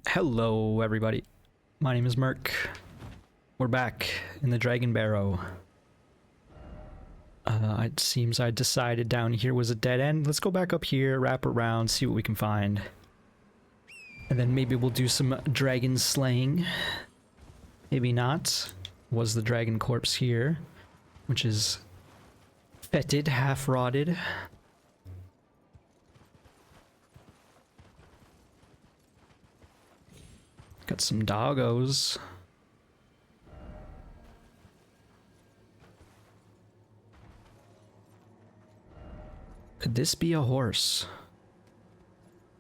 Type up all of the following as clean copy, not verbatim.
Hello, everybody. My name is Merc. We're back in the Dragonbarrow. It seems I decided down here was a dead end. Let's go back up here, wrap around, see what we can find. And then maybe we'll do some dragon slaying. Maybe not. Was the dragon corpse here, which is fetid, half rotted. Got some doggos. Could this be a horse?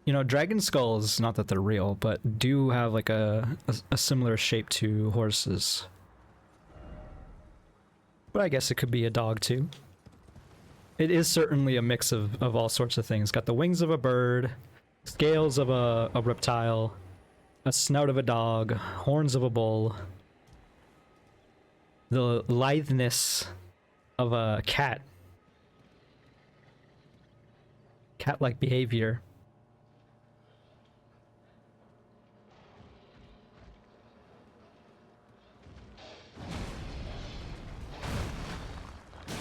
You know, dragon skulls, not that they're real, but do have like a similar shape to horses. But I guess it could be a dog too. It is certainly a mix of all sorts of things. Got the wings of a bird, scales of a reptile, a snout of a dog, horns of a bull, the litheness of a cat, cat-like behavior.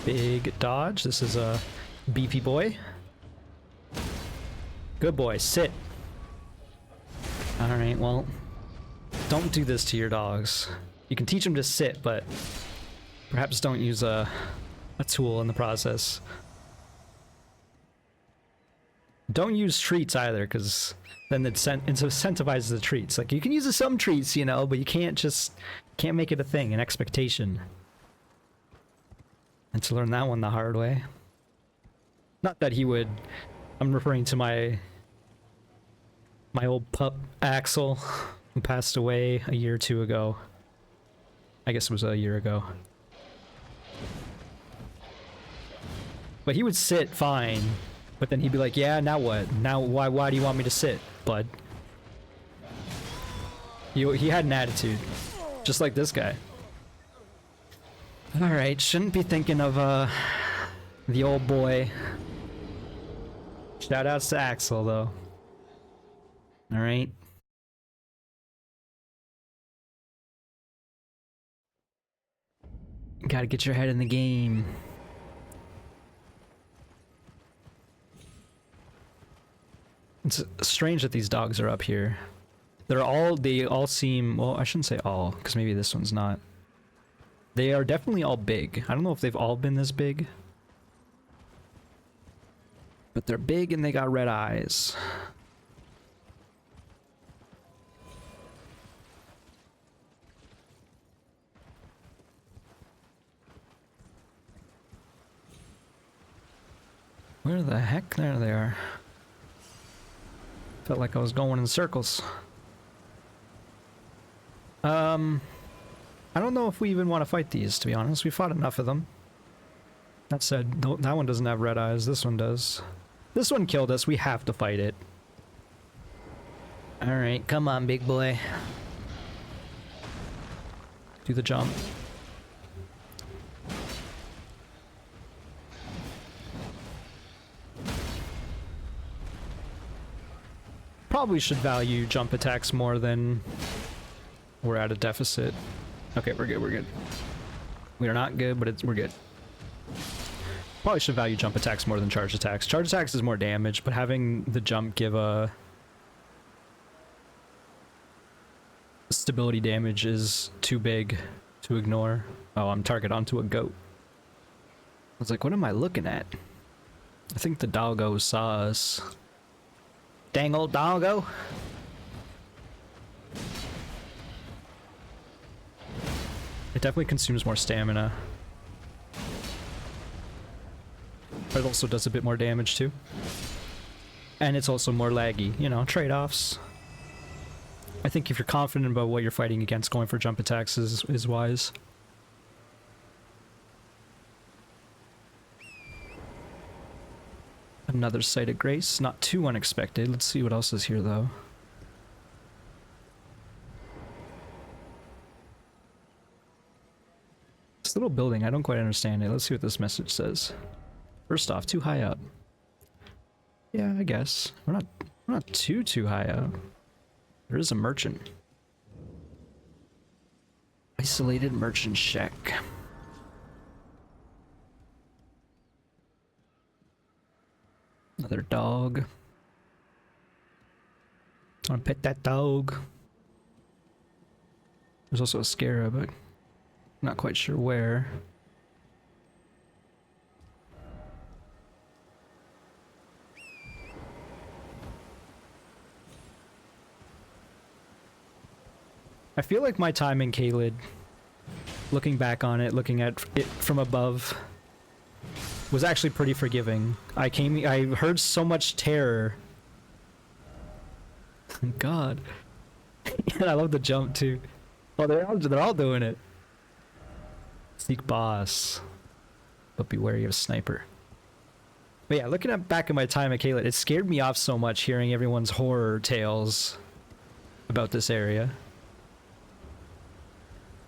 Big dodge. This is a beefy boy. Good boy, sit. Alright, well, don't do this to your dogs. You can teach them to sit, but perhaps don't use a tool in the process. Don't use treats either, because then it incentivizes the treats. Like, you can use some treats, you know, but you can't make it a thing, an expectation. And to learn that one the hard way. Not that he would... I'm referring to my old pup, Axel, who passed away a year or two ago. I guess it was a year ago. But he would sit fine, but then he'd be like, yeah, now what? Now why do you want me to sit, bud? He had an attitude, just like this guy. Alright, shouldn't be thinking of the old boy. Shoutouts to Axel, though. Alright. Gotta get your head in the game. It's strange that these dogs are up here. They all seem, well, I shouldn't say all, because maybe this one's not. They are definitely all big. I don't know if they've all been this big. But they're big and they got red eyes. Where the heck? There they are. Felt like I was going in circles. I don't know if we even want to fight these, to be honest. We fought enough of them. That said, that one doesn't have red eyes. This one does. This one killed us. We have to fight it. Alright, come on, big boy. Do the jump. Probably should value jump attacks more than we're at a deficit. Okay, we're good. We are not good, but we're good. Probably should value jump attacks more than charge attacks. Charge attacks is more damage, but having the jump give a stability damage is too big to ignore. Oh, I'm target onto a goat. I was like, what am I looking at? I think the doggo saw us. Dang old doggo. It definitely consumes more stamina. But it also does a bit more damage too. And it's also more laggy, you know, trade-offs. I think if you're confident about what you're fighting against, going for jump attacks is wise. Another Sight of Grace, not too unexpected. Let's see what else is here though. This little building, I don't quite understand it. Let's see what this message says. First off, too high up. Yeah, I guess. We're not too high up. There is a merchant. Isolated merchant shack. Another dog. I want to pet that dog. There's also a scarab, but not quite sure where. I feel like my time in Caelid, looking back on it, looking at it from above, was actually pretty forgiving. I heard so much terror. God. And I love the jump too. Oh, they're all doing it. Seek boss, but be wary of a sniper. But yeah, looking back at my time at Caelid, it scared me off so much hearing everyone's horror tales about this area.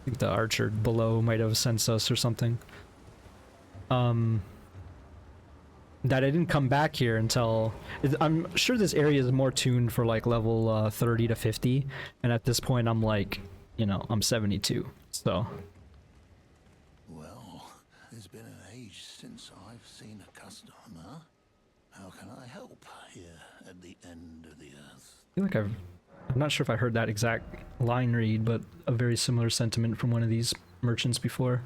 I think the archer below might have sensed us or something. That I didn't come back here until... I'm sure this area is more tuned for like level 30 to 50, and at this point I'm like, you know, I'm 72, so... Well, it's been an age since I've seen a customer. How can I help here at the end of the earth? I feel like I'm not sure if I heard that exact line read, but a very similar sentiment from one of these merchants before.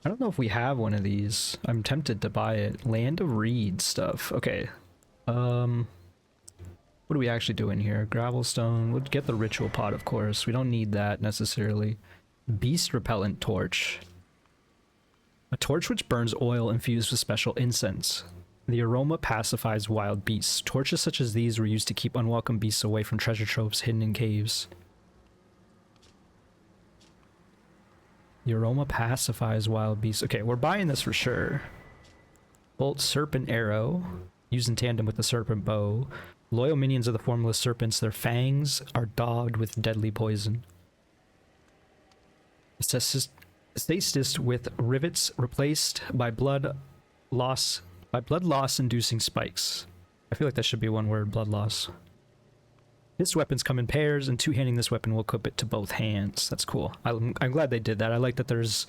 I don't know if we have one of these. I'm tempted to buy it. Land of Reed stuff. Okay. What do we actually do in here? Gravelstone. We'll get the ritual pot, of course. We don't need that necessarily. Beast repellent torch. A torch which burns oil infused with special incense. The aroma pacifies wild beasts. Torches such as these were used to keep unwelcome beasts away from treasure troves hidden in caves. The aroma pacifies wild beasts. Okay, we're buying this for sure. Bolt serpent arrow, used in tandem with the serpent bow. Loyal minions of the formless serpents, their fangs are daubed with deadly poison. Stasis with rivets replaced by blood loss inducing spikes. I feel like that should be one word, blood loss. This weapons come in pairs, and two-handing this weapon will equip it to both hands. That's cool. I'm glad they did that. I like that there's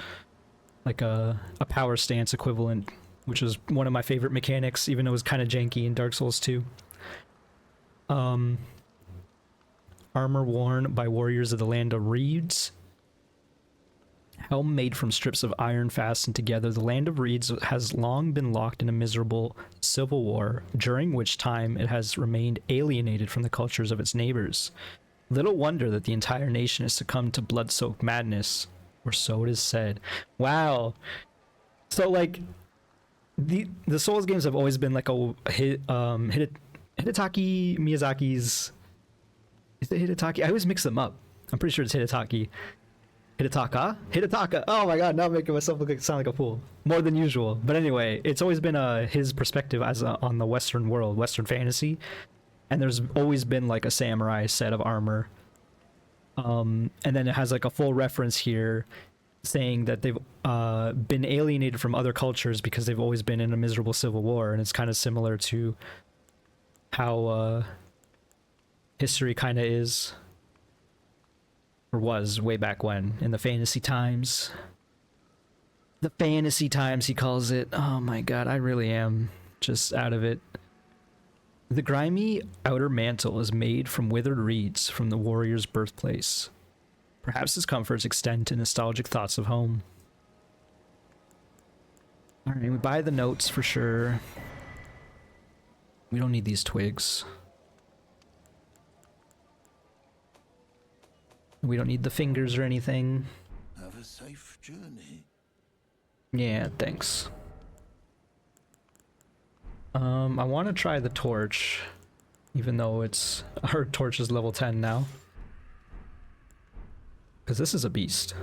like a power stance equivalent, which is one of my favorite mechanics, even though it was kind of janky in Dark Souls 2. Armor worn by warriors of the Land of Reeds. Helm made from strips of iron fastened together. The Land of Reeds has long been locked in a miserable civil war, during which time it has remained alienated from the cultures of its neighbors. Little wonder that the entire nation has succumbed to blood-soaked madness, or so it is said. Wow. So like, the Souls games have always been like a Hidetaki Miyazaki's... Is it Hidetaki? I always mix them up. I'm pretty sure it's Hidetaki. Hidetaka. Oh my god, now I'm making myself sound like a fool. More than usual. But anyway, it's always been his perspective as on the Western world, Western fantasy. And there's always been like a samurai set of armor. And then it has like a full reference here saying that they've been alienated from other cultures because they've always been in a miserable civil war. And it's kind of similar to how history kind of is. Or was way back when, in the fantasy times. The fantasy times, he calls it. Oh my god, I really am just out of it. The grimy outer mantle is made from withered reeds from the warrior's birthplace. Perhaps his comforts extend to nostalgic thoughts of home. Alright, we buy the notes for sure. We don't need these twigs. We don't need the fingers or anything. Have a safe journey. Yeah, thanks. I want to try the torch, even though it's our torch is level 10 now. Because this is a beast.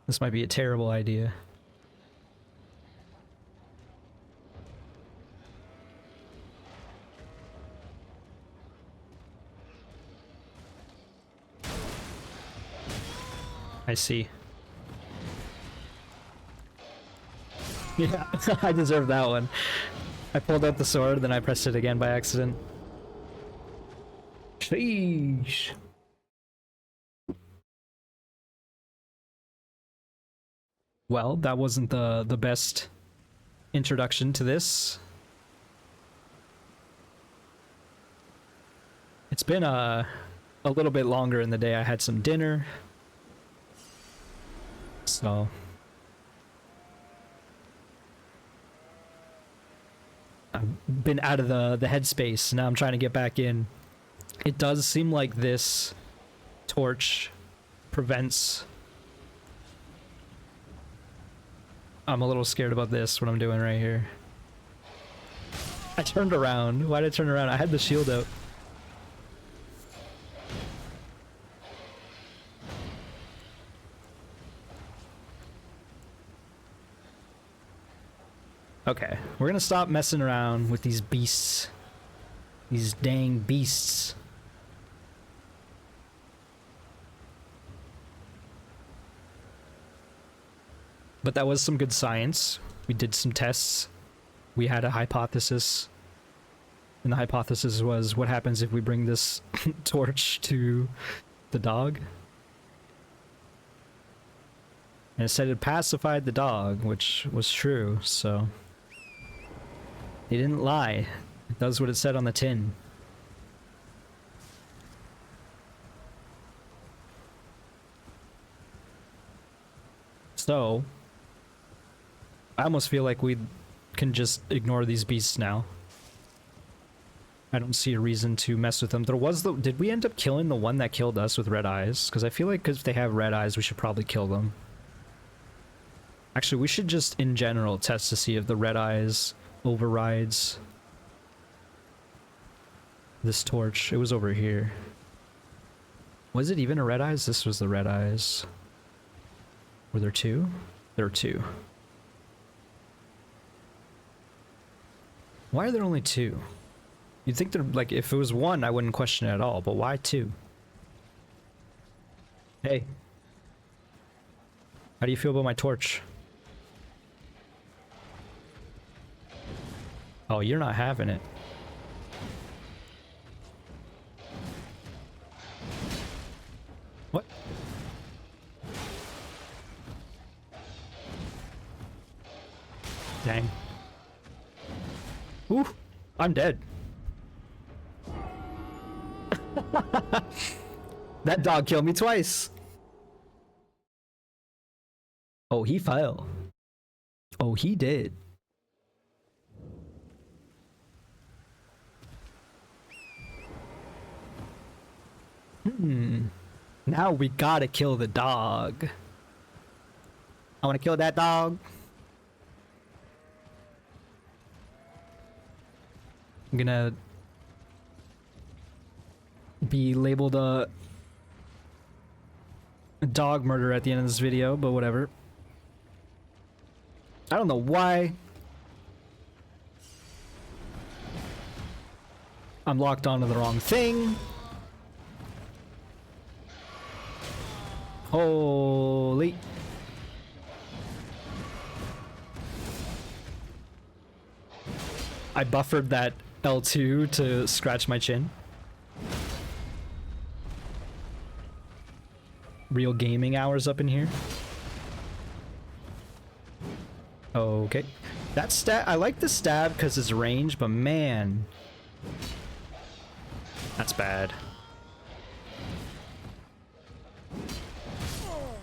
This might be a terrible idea. I see. Yeah, I deserve that one. I pulled out the sword, then I pressed it again by accident. Sheesh. Well, that wasn't the best introduction to this. It's been a little bit longer in the day. I had some dinner. So I've been out of the headspace. Now I'm trying to get back in. It does seem like this torch prevents... I'm a little scared about this, what I'm doing right here. I turned around. Why did I turn around? I had the shield out. Okay, we're gonna stop messing around with these beasts. These dang beasts. But that was some good science. We did some tests. We had a hypothesis. And the hypothesis was, what happens if we bring this torch to the dog? And it said it pacified the dog, which was true, so... They didn't lie. It does what it said on the tin. So... I almost feel like we can just ignore these beasts now. I don't see a reason to mess with them. There was the... Did we end up killing the one that killed us with red eyes? Because I feel like if they have red eyes, we should probably kill them. Actually, we should just, in general, test to see if the red eyes overrides this torch. It was over here. Was it even a red eyes? This was the red eyes. Were there two? There were two. Why are there only two? You'd think they're like, if it was one, I wouldn't question it at all, but why two? Hey. How do you feel about my torch? Oh, you're not having it. What? Dang. Ooh, I'm dead. That dog killed me twice. Oh, he fell. Oh, he did. Now we gotta kill the dog. I wanna kill that dog. I'm gonna be labeled a dog murder at the end of this video, but whatever. I don't know why I'm locked onto the wrong thing. Holy. I buffered that L2 to scratch my chin. Real gaming hours up in here. Okay. That stab, I like the stab because it's range, but man. That's bad.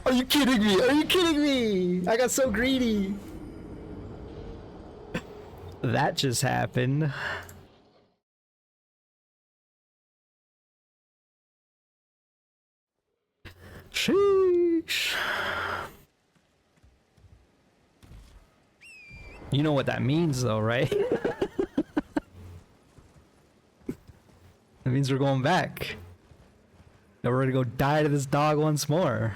Are you kidding me? Are you kidding me? I got so greedy. That just happened. Sheesh. You know what that means though, right? That means we're going back. And we're gonna go die to this dog once more.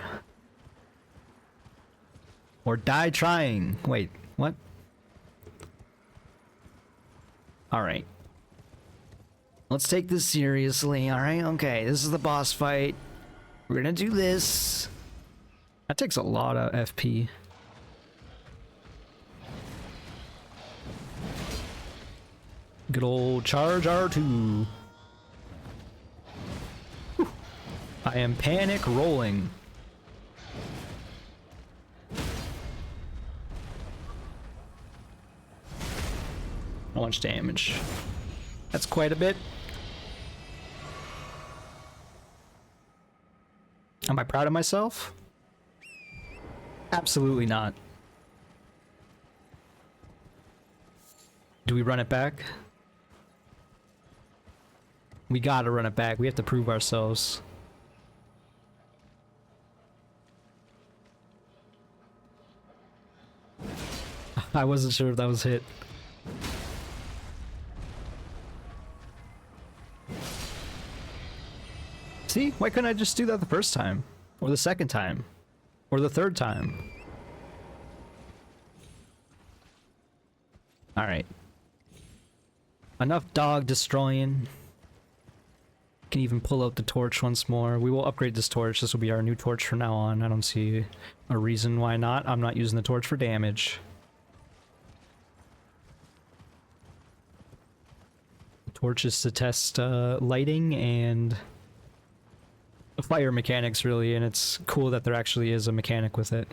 Or die trying. Wait, what? Alright. Let's take this seriously, alright? Okay, this is the boss fight. We're gonna do this. That takes a lot of FP. Good old charge R2. I am panic rolling. How much damage? That's quite a bit. Am I proud of myself? Absolutely not. Do we run it back? We gotta run it back. We have to prove ourselves. I wasn't sure if that was hit. See? Why couldn't I just do that the first time? Or the second time? Or the third time? Alright. Enough dog destroying. Can even pull out the torch once more. We will upgrade this torch. This will be our new torch from now on. I don't see a reason why not. I'm not using the torch for damage. The torch is to test lighting and fire mechanics, really, and it's cool that there actually is a mechanic with it.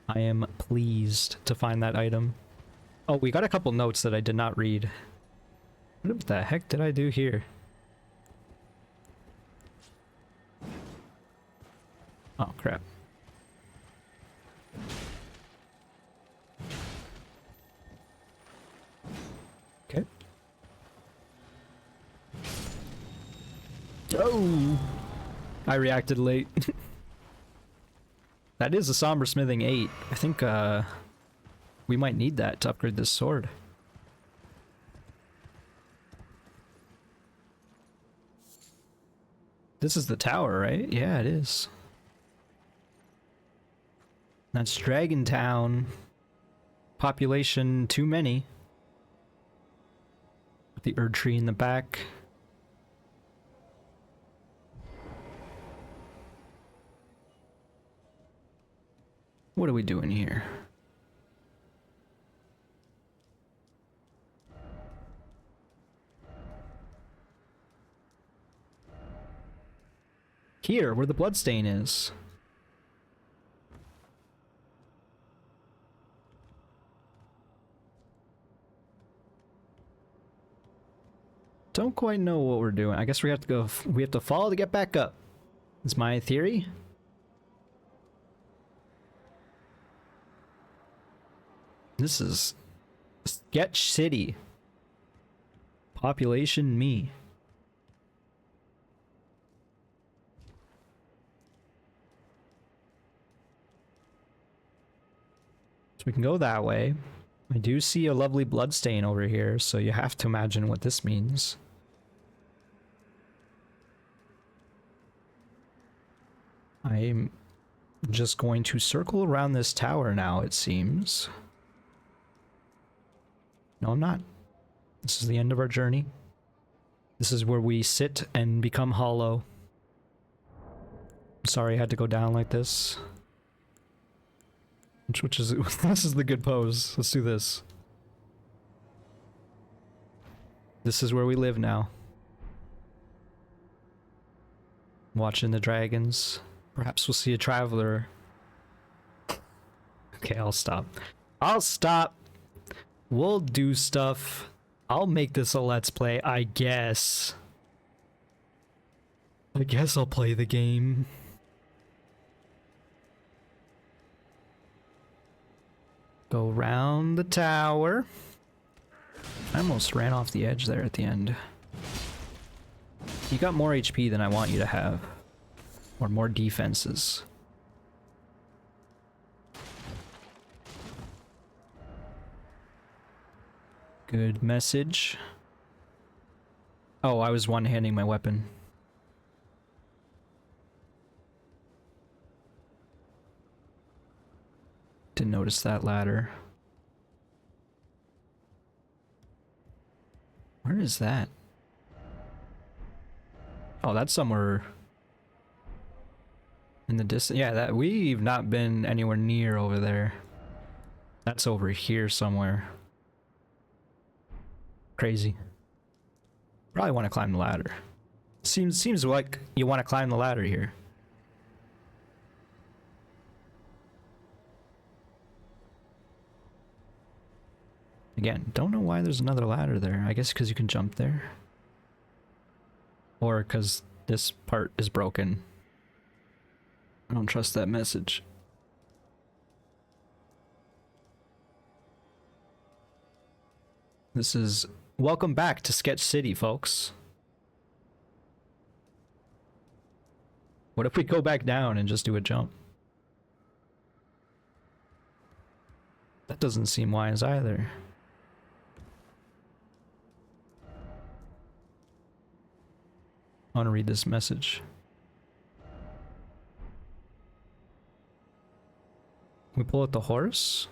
I am pleased to find that item. Oh, we got a couple notes that I did not read. What the heck did I do here? Oh, crap. Okay. Oh! I reacted late. That is a Somber Smithing 8. I think, we might need that to upgrade this sword. This is the tower, right? Yeah, it is. That's Dragon Town. Population too many. The Erd tree in the back. What are we doing here? Here, where the bloodstain is. Don't quite know what we're doing. I guess we have to go. We have to fall to get back up. Is my theory. This is Sketch City. Population me. So we can go that way. I do see a lovely bloodstain over here, so you have to imagine what this means. I'm just going to circle around this tower now, it seems. No, I'm not. This is the end of our journey. This is where we sit and become hollow. I'm sorry I had to go down like this. Which is... this is the good pose. Let's do this. This is where we live now. Watching the dragons. Perhaps we'll see a traveler. Okay, I'll stop. I'll stop. We'll do stuff. I'll make this a let's play, I guess. I guess I'll play the game. Go round the tower. I almost ran off the edge there at the end. You got more HP than I want you to have. Or more defenses. Good message. Oh, I was one-handing my weapon. Didn't notice that ladder. Where is that? Oh, that's somewhere in the distance. Yeah, that we've not been anywhere near over there. That's over here somewhere. Crazy. Probably want to climb the ladder. Seems like you want to climb the ladder here. Again, don't know why there's another ladder there. I guess because you can jump there. Or because this part is broken. I don't trust that message. This is... Welcome back to Sketch City, folks. What if we go back down and just do a jump? That doesn't seem wise either. I want to read this message. We pull out the horse?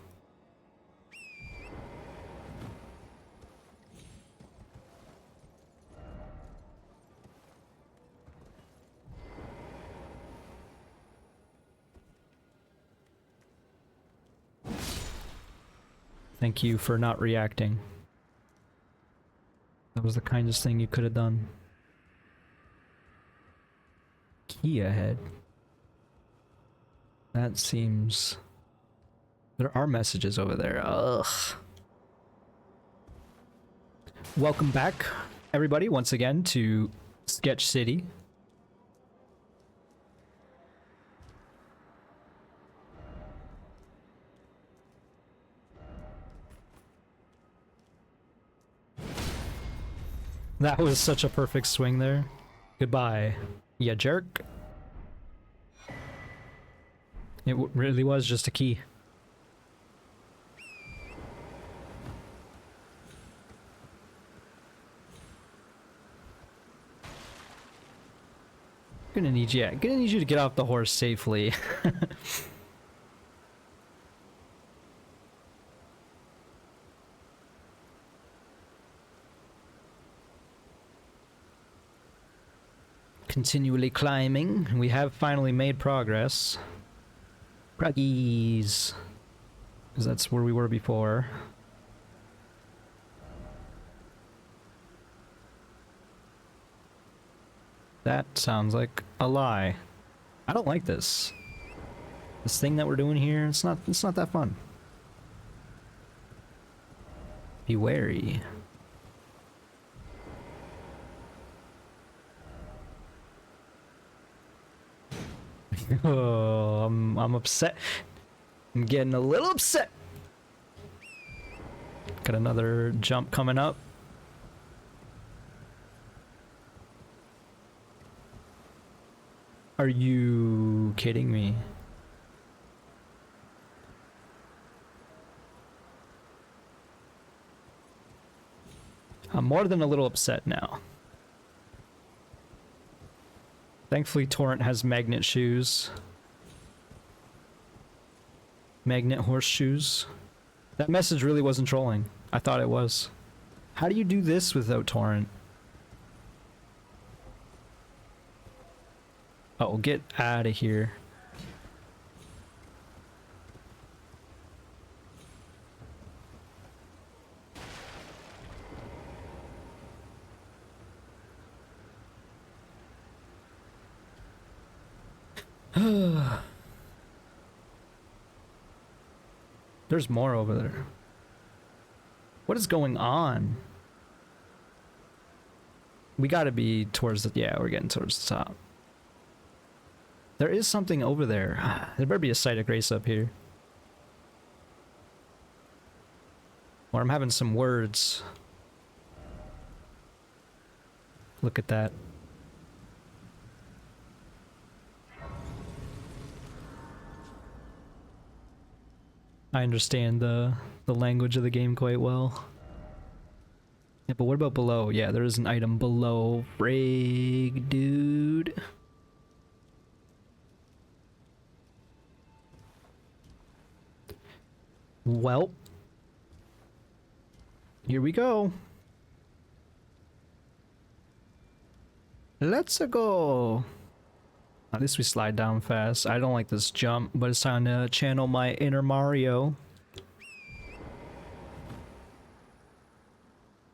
Thank you for not reacting. That was the kindest thing you could have done. Key ahead. That seems... There are messages over there. Ugh. Welcome back, everybody, once again to Sketch City. That was such a perfect swing there. Goodbye, ya jerk. It really was just a key. Gonna need you to get off the horse safely. Continually climbing. We have finally made progress. Pruggies. Because that's where we were before. That sounds like a lie. I don't like this. This thing that we're doing here, it's not that fun. Be wary. Oh, I'm upset. I'm getting a little upset. Got another jump coming up. Are you kidding me? I'm more than a little upset now. Thankfully, Torrent has magnet shoes. Magnet horseshoes. That message really wasn't trolling. I thought it was. How do you do this without Torrent? Oh, get out of here. There's more over there. What is going on? We gotta be towards the... Yeah, we're getting towards the top. There is something over there. There better be a site of grace up here. Or I'm having some words. Look at that. I understand the language of the game quite well. Yeah, but what about below? Yeah, there is an item below. Frig, dude. Well. Here we go. Let's go. At least we slide down fast. I don't like this jump, but it's time to channel my inner Mario.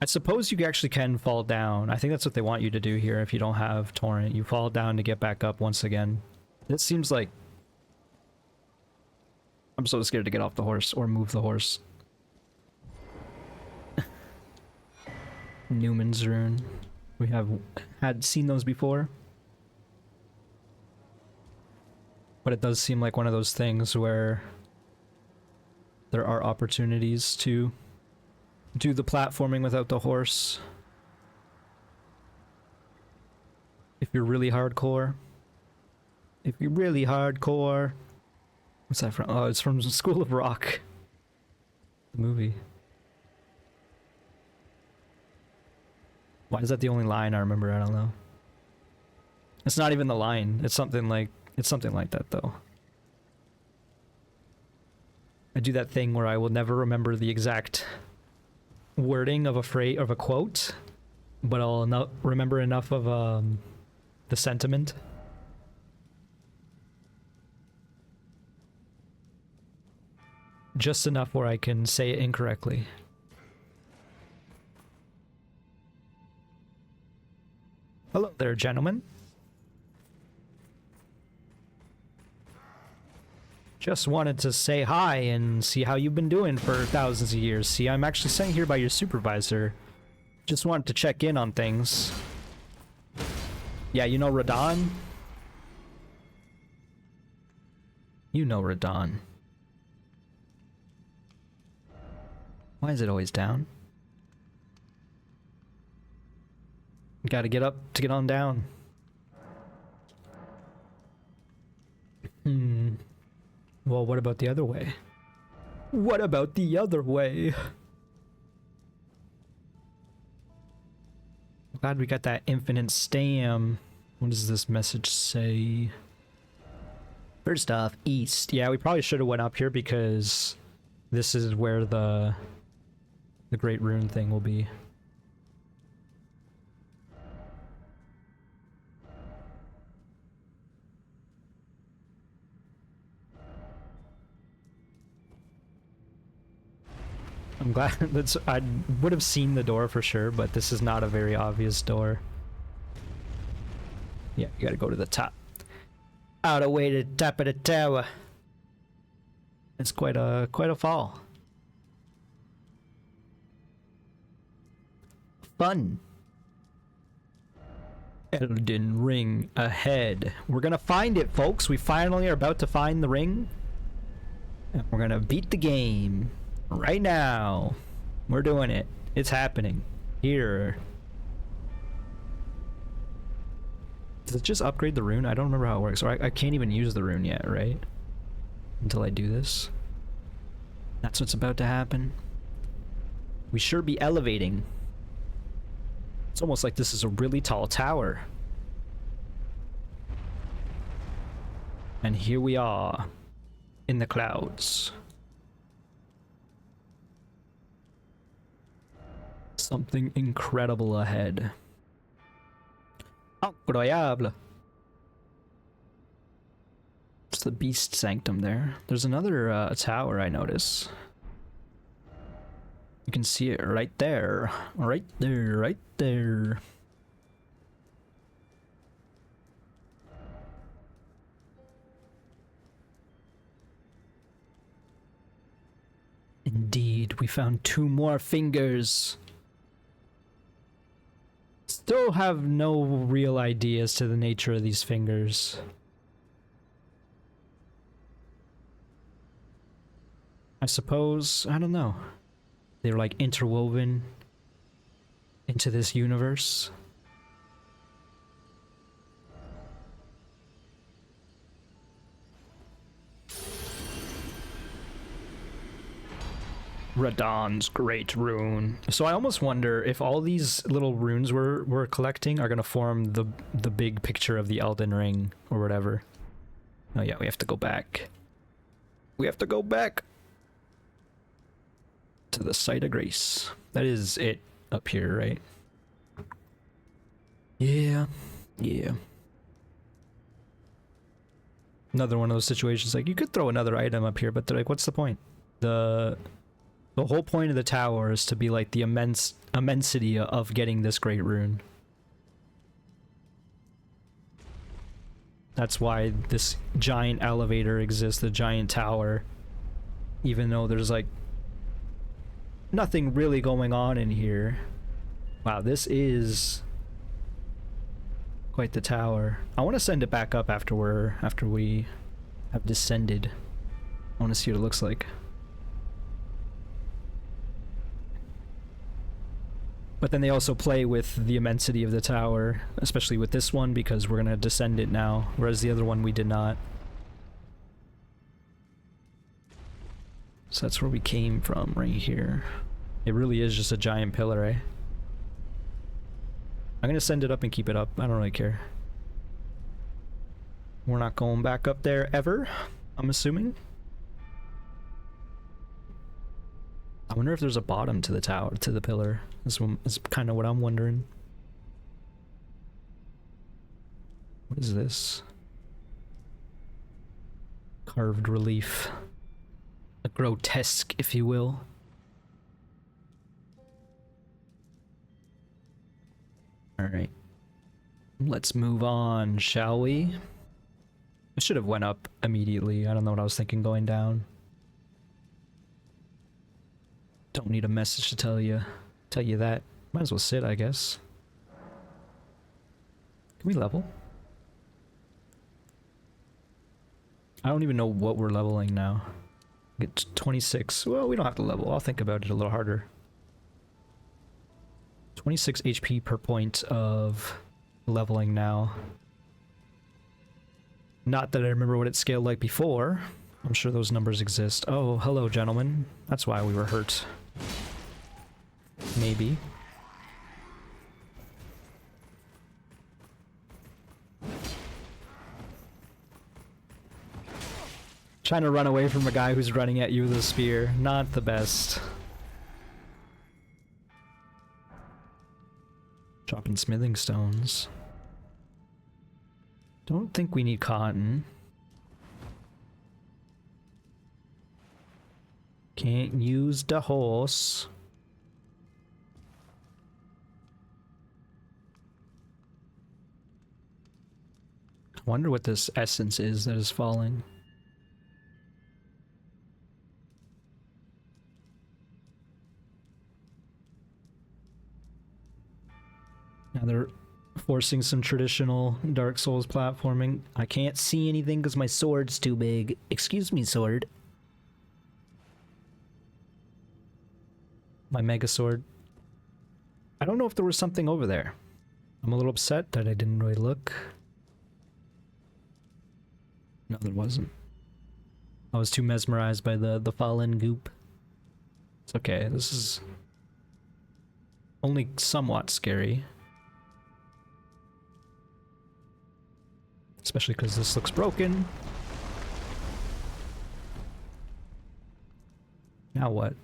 I suppose you actually can fall down. I think that's what they want you to do here if you don't have Torrent. You fall down to get back up once again. It seems like... I'm so scared to get off the horse or move the horse. Newman's rune. We have seen those before. But it does seem like one of those things where there are opportunities to do the platforming without the horse. If you're really hardcore. If you're really hardcore. What's that from? Oh, it's from School of Rock. The movie. Why is that the only line I remember? I don't know. It's not even the line. It's something like that though. I do that thing where I will never remember the exact wording of a quote, but I'll remember enough of the sentiment. Just enough where I can say it incorrectly. Hello there, gentlemen. Just wanted to say hi and see how you've been doing for thousands of years. See, I'm actually sent here by your supervisor. Just wanted to check in on things. Yeah, you know Radon? You know Radon. Why is it always down? Gotta get up to get on down. Well, what about the other way? What about the other way? Glad we got that infinite stam. What does this message say? First off, east. Yeah, we probably should have went up here because this is where the Great Rune thing will be. I'm glad that's I would have seen the door for sure, but this is not a very obvious door. Yeah, you gotta go to the top. All the way to the top of the tower. It's quite a fall. Fun. Elden ring ahead. We're gonna find it, folks. We finally are about to find the ring. And we're gonna beat the game. Right now. We're doing it. It's happening. Here. Does it just upgrade the rune? I don't remember how it works. Or I can't even use the rune yet, right? Until I do this. That's what's about to happen. We sure be elevating. It's almost like this is a really tall tower. And here we are. In the clouds. Something incredible ahead. Incroyable. It's the Beast Sanctum there. There's another tower I notice. You can see it right there. Right there, right there. Indeed, we found 2 more fingers. Still have no real idea as to the nature of these fingers. I suppose, I don't know. They're like interwoven into this universe. Radon's Great Rune. So I almost wonder if all these little runes we're collecting are gonna form the big picture of the Elden Ring or whatever. Oh yeah, we have to go back. We have to go back to the site of grace. That is it up here, right? Yeah. Yeah. Another one of those situations like you could throw another item up here, but they're like, what's the point? The whole point of the tower is to be like the immensity of getting this great rune. That's why this giant elevator exists, the giant tower. Even though there's like nothing really going on in here. Wow, this is quite the tower. I want to send it back up after we have descended. I want to see what it looks like. But then they also play with the immensity of the tower, especially with this one, because we're gonna descend it now, whereas the other one we did not. So that's where we came from, right here. It really is just a giant pillar, eh? I'm gonna send it up and keep it up. I don't really care. We're not going back up there ever, I'm assuming. I wonder if there's a bottom to the tower, to the pillar. This one is kind of what I'm wondering. What is this? Carved relief. A grotesque, if you will. Alright. Let's move on, shall we? I should have went up immediately. I don't know what I was thinking going down. Don't need a message to tell you that. Might as well sit, I guess. Can we level? I don't even know what we're leveling now. Get 26. Well, we don't have to level. I'll think about it a little harder. 26 HP per point of leveling now. Not that I remember what it scaled like before. I'm sure those numbers exist. Oh, hello, gentlemen. That's why we were hurt. Maybe. Trying to run away from a guy who's running at you with a spear. Not the best. Dropping smithing stones. Don't think we need cotton. Can't use the horse. I wonder what this essence is that is falling. Now they're forcing some traditional Dark Souls platforming. I can't see anything because my sword's too big. Excuse me, sword. My mega sword. I don't know if there was something over there. I'm a little upset that I didn't really look. No, there wasn't. I was too mesmerized by the fallen goop. It's okay, this is only somewhat scary. Especially because this looks broken. Now what?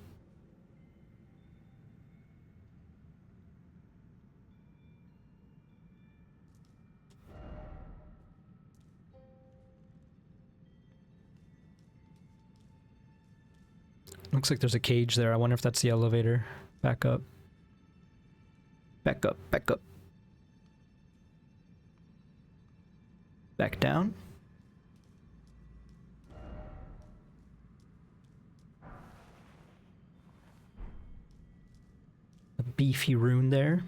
Looks like there's a cage there. I wonder if that's the elevator. Back up. Back up, back up. Back down. A beefy rune there.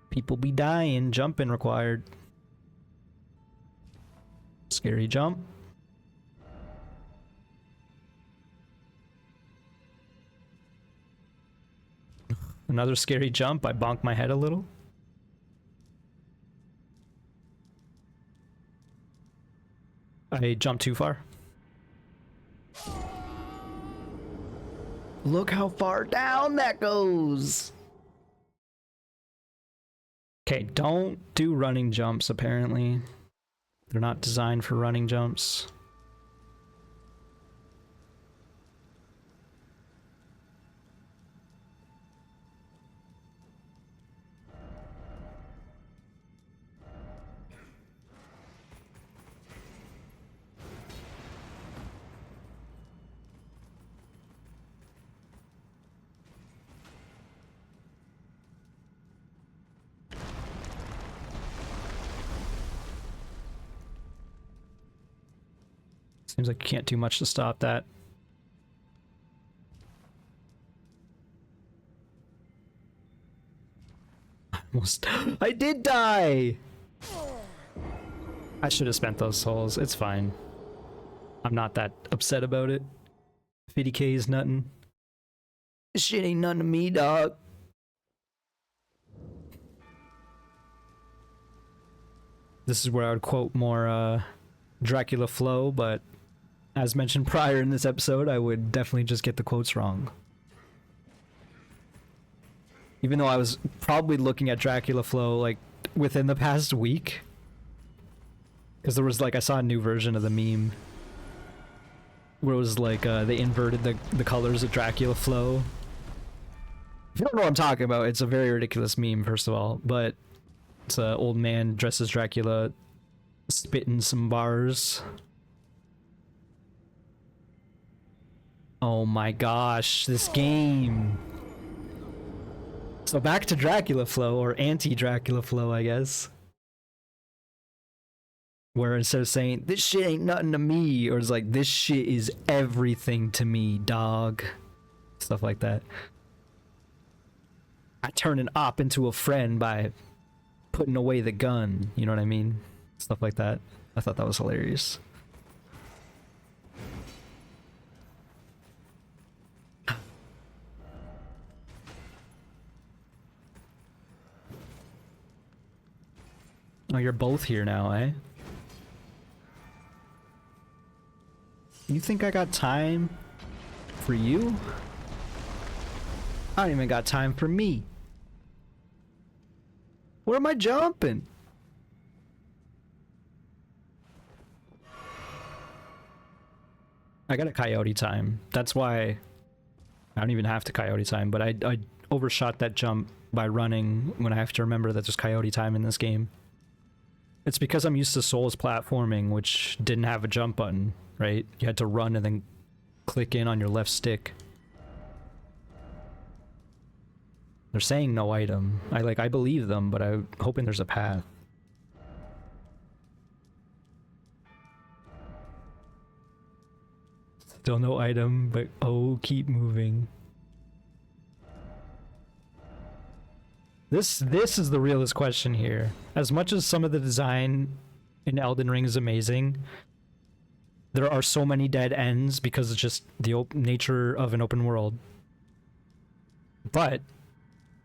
People be dying. Jumping required. Scary jump. Another scary jump. I bonked my head a little. I jumped too far. Look how far down that goes. Okay, don't do running jumps, apparently. They're not designed for running jumps. Seems like you can't do much to stop that. Almost. I did die! I should have spent those souls. It's fine. I'm not that upset about it. 50k is nothing. This shit ain't nothing to me, dog. This is where I would quote more Dracula flow, but as mentioned prior in this episode, I would definitely just get the quotes wrong. Even though I was probably looking at Dracula flow like within the past week. Because there was like, I saw a new version of the meme where it was like they inverted the colors of Dracula flow. If you don't know what I'm talking about, it's a very ridiculous meme, first of all, but it's an old man dressed as Dracula spitting some bars. Oh my gosh, this game. So back to Dracula flow, or anti-Dracula flow, I guess. Where instead of saying, this shit ain't nothing to me, or it's like, this shit is everything to me, dog. Stuff like that. I turn an op into a friend by putting away the gun, you know what I mean? Stuff like that. I thought that was hilarious. Oh, you're both here now, eh? You think I got time for you? I don't even got time for me. Where am I jumping? I got a coyote time. That's why I don't even have to coyote time, but I overshot that jump by running when I have to remember that there's coyote time in this game. It's because I'm used to Souls platforming, which didn't have a jump button, right? You had to run and then click in on your left stick. They're saying no item. I believe them, but I'm hoping there's a path. Still no item, but oh, keep moving. This is the realest question here. As much as some of the design in Elden Ring is amazing, there are so many dead ends because it's just the nature of an open world. But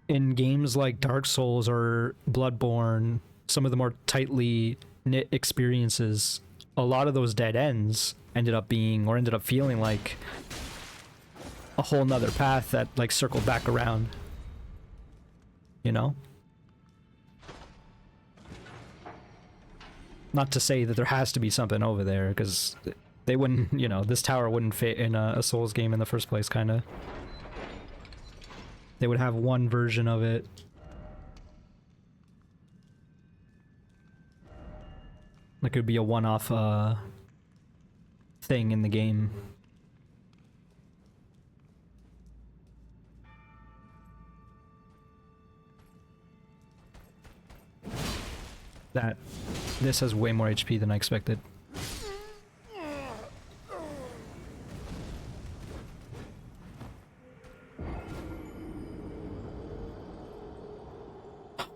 in games like Dark Souls or Bloodborne, some of the more tightly knit experiences, a lot of those dead ends ended up feeling like a whole nother path that like circled back around. You know? Not to say that there has to be something over there, because they wouldn't, you know, this tower wouldn't fit in a Souls game in the first place, kind of. They would have one version of it. Like it would be a one-off thing in the game. This has way more HP than I expected.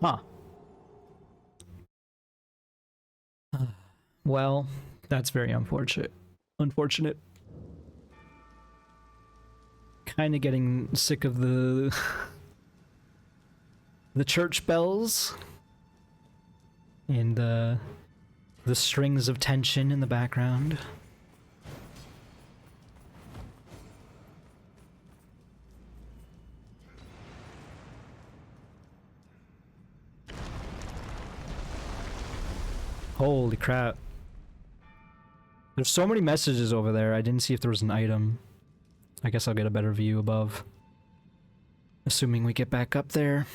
Huh. Well, that's very unfortunate. Kind of getting sick of the church bells and the strings of tension in the background. Holy crap. There's so many messages over there. I didn't see if there was an item. I guess I'll get a better view above. Assuming we get back up there.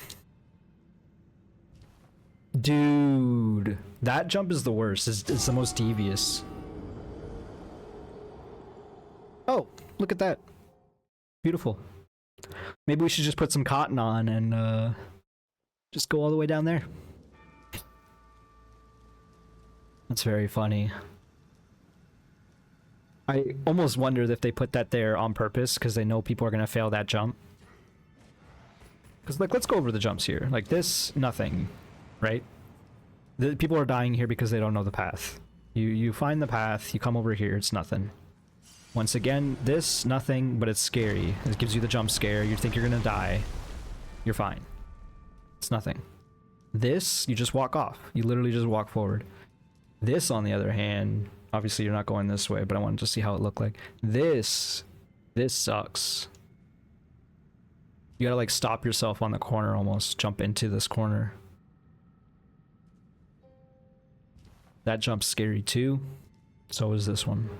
Dude, that jump is the worst. It's the most devious. Oh, look at that. Beautiful. Maybe we should just put some cotton on and just go all the way down there. That's very funny. I almost wondered if they put that there on purpose because they know people are going to fail that jump. Because, like, let's go over the jumps here. Like, this, nothing, right? The people are dying here because they don't know the path. You find the path, you come over here, it's nothing. Once again, this, nothing, but it's scary. It gives you the jump scare, you think you're gonna die. You're fine. It's nothing. This, you just walk off. You literally just walk forward. This, on the other hand, obviously you're not going this way, but I wanted to see how it looked like. This sucks. You gotta like stop yourself on the corner almost, jump into this corner. That jump's scary too. So is this one.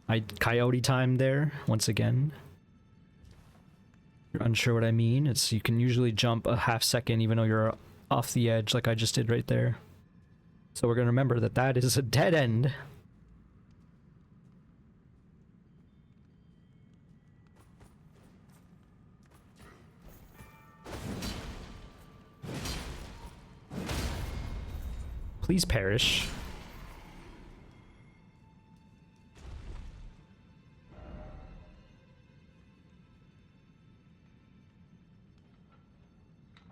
I coyote timed there, once again. You're unsure what I mean? It's you can usually jump a half second even though you're off the edge like I just did right there. So we're gonna remember that that is a dead end. Please perish.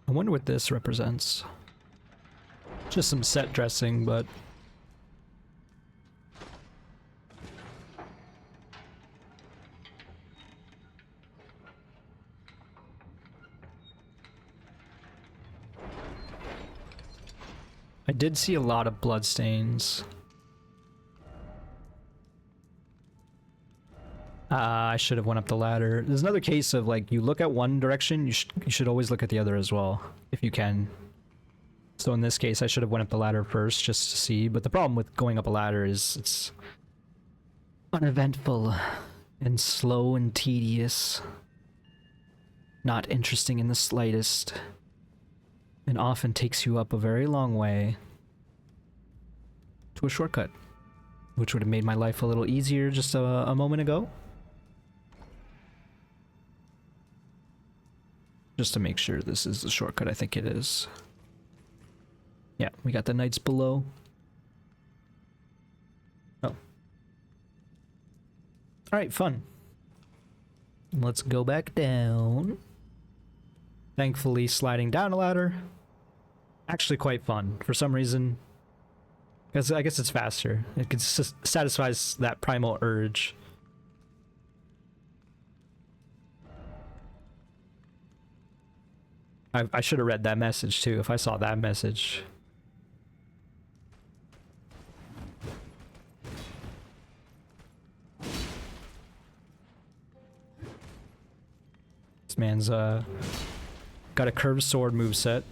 I wonder what this represents. Just some set dressing, but... I did see a lot of bloodstains. I should have went up the ladder. There's another case of like you look at one direction, you should always look at the other as well, if you can. So in this case, I should have went up the ladder first just to see. But the problem with going up a ladder is it's uneventful and slow and tedious. Not interesting in the slightest. And often takes you up a very long way to a shortcut, which would have made my life a little easier just a moment ago. Just to make sure this is the shortcut, I think it is. Yeah, we got the knights below. Oh. Alright, fun. Let's go back down. Thankfully, sliding down a ladder, actually quite fun for some reason. Because I guess it's faster. It satisfies that primal urge. I should have read that message too if I saw that message. This man's got a curved sword moveset.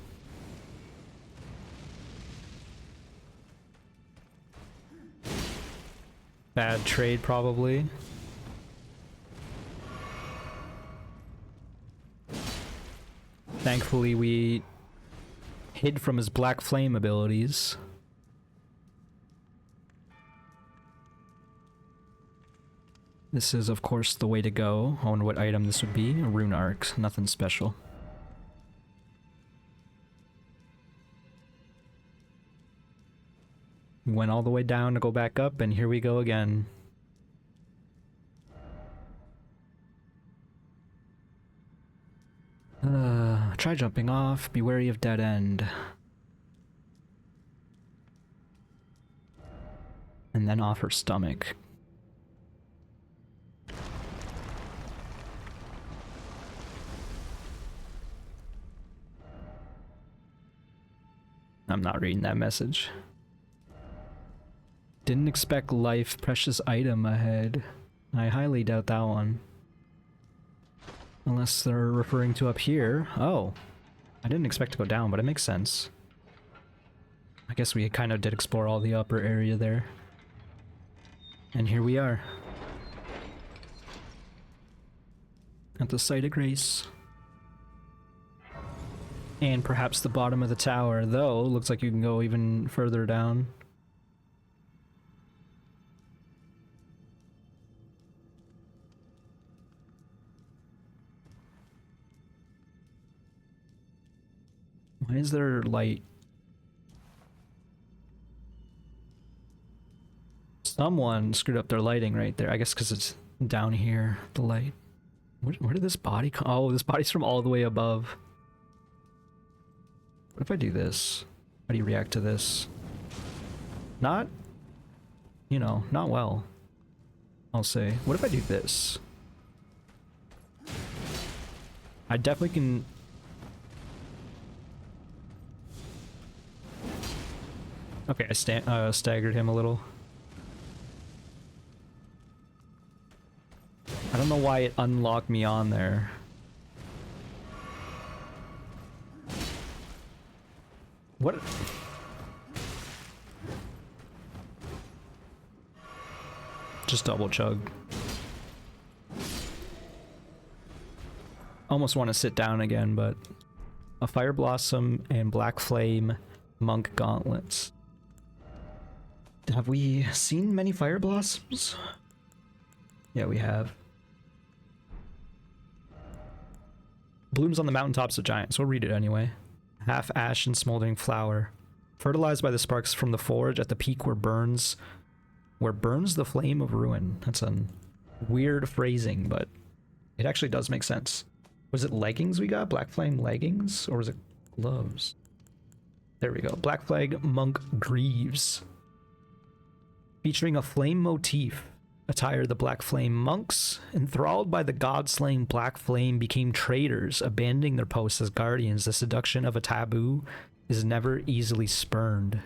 Bad trade, probably. Thankfully, we hid from his black flame abilities. This is, of course, the way to go. I wonder what item this would be. A rune arc, nothing special. We went all the way down to go back up, and here we go again. Try jumping off. Be wary of dead end. And then off her stomach. I'm not reading that message. Didn't expect life, precious item ahead. I highly doubt that one. Unless they're referring to up here. Oh. I didn't expect to go down, but it makes sense. I guess we kind of did explore all the upper area there. And here we are. At the site of grace. And perhaps the bottom of the tower, though, looks like you can go even further down. Why is there light? Someone screwed up their lighting right there. I guess because it's down here, the light. Where did this body come? Oh, this body's from all the way above. What if I do this? How do you react to this? Not, you know, not well, I'll say. What if I do this? I definitely can... Okay, I staggered him a little. I don't know why it unlocked me on there. What? Just double chug. Almost want to sit down again, but a Fire Blossom and Black Flame Monk Gauntlets. Have we seen many Fire Blossoms? Yeah, we have. Blooms on the mountaintops of giants. We'll read it anyway. Half ash and smoldering flower. Fertilized by the sparks from the forge at the peak where burns the flame of ruin. That's a weird phrasing, but it actually does make sense. Was it leggings we got? Black Flame leggings? Or was it gloves? There we go. Black Flag Monk Greaves. Featuring a flame motif. Attire the Black Flame monks, enthralled by the god-slaying Black Flame, became traitors, abandoning their posts as guardians. The seduction of a taboo is never easily spurned.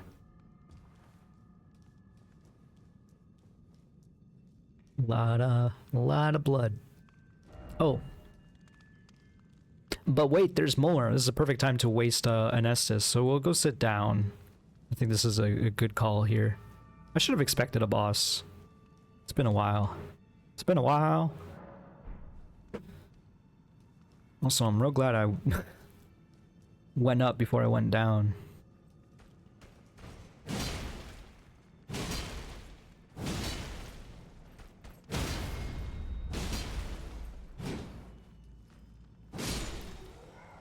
Lot of blood. Oh. But wait, there's more. This is a perfect time to waste an Estus, so we'll go sit down. I think this is a good call here. I should have expected a boss. It's been a while. It's been a while. Also, I'm real glad I went up before I went down.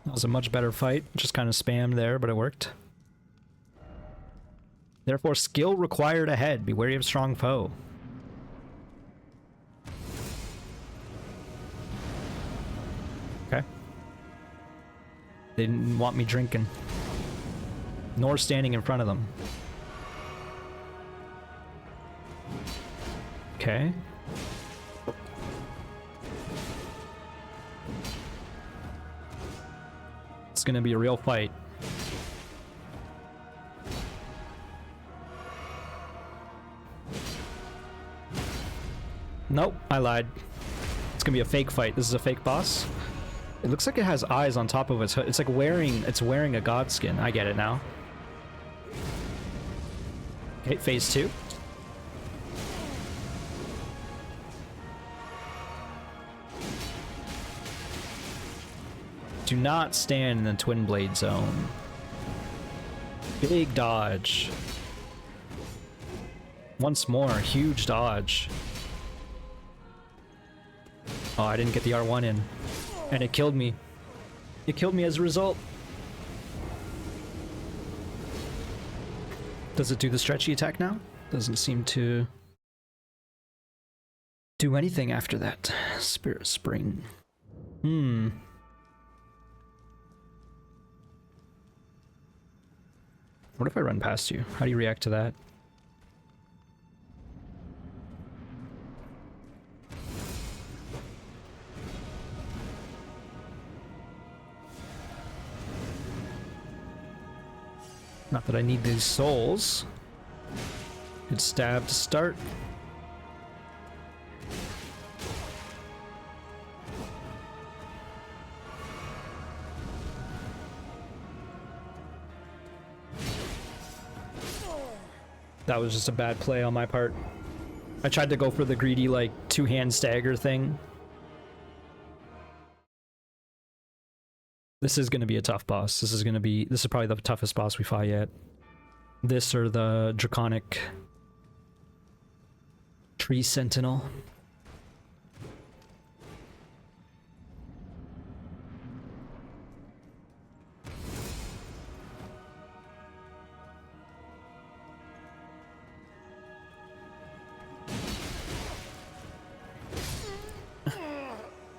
That was a much better fight. Just kind of spammed there, but it worked. Therefore, skill required ahead. Be wary of strong foe. Okay. They didn't want me drinking. Nor standing in front of them. Okay. It's gonna be a real fight. Nope, I lied. It's gonna be a fake fight. This is a fake boss. It looks like it has eyes on top of its hood. It's like wearing a god skin. I get it now. Okay, phase 2. Do not stand in the twin blade zone. Big dodge. Once more, huge dodge. Oh, I didn't get the R1 in. And it killed me. It killed me as a result. Does it do the stretchy attack now? Doesn't seem to do anything after that. Spirit Spring. What if I run past you? How do you react to that? Not that I need these souls. Good stab to start. That was just a bad play on my part. I tried to go for the greedy, like, two-hand stagger thing. This is going to be a tough boss. This is probably the toughest boss we fought yet. This or the Draconic Tree Sentinel.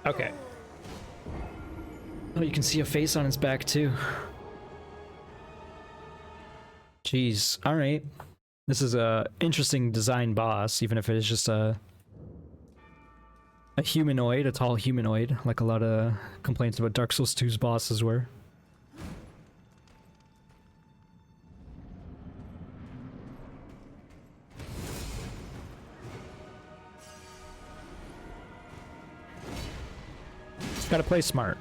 Okay. Oh, you can see a face on its back too. Jeez. All right. This is a interesting design boss, even if it is just a humanoid, a tall humanoid, like a lot of complaints about Dark Souls 2's bosses were. Just gotta play smart.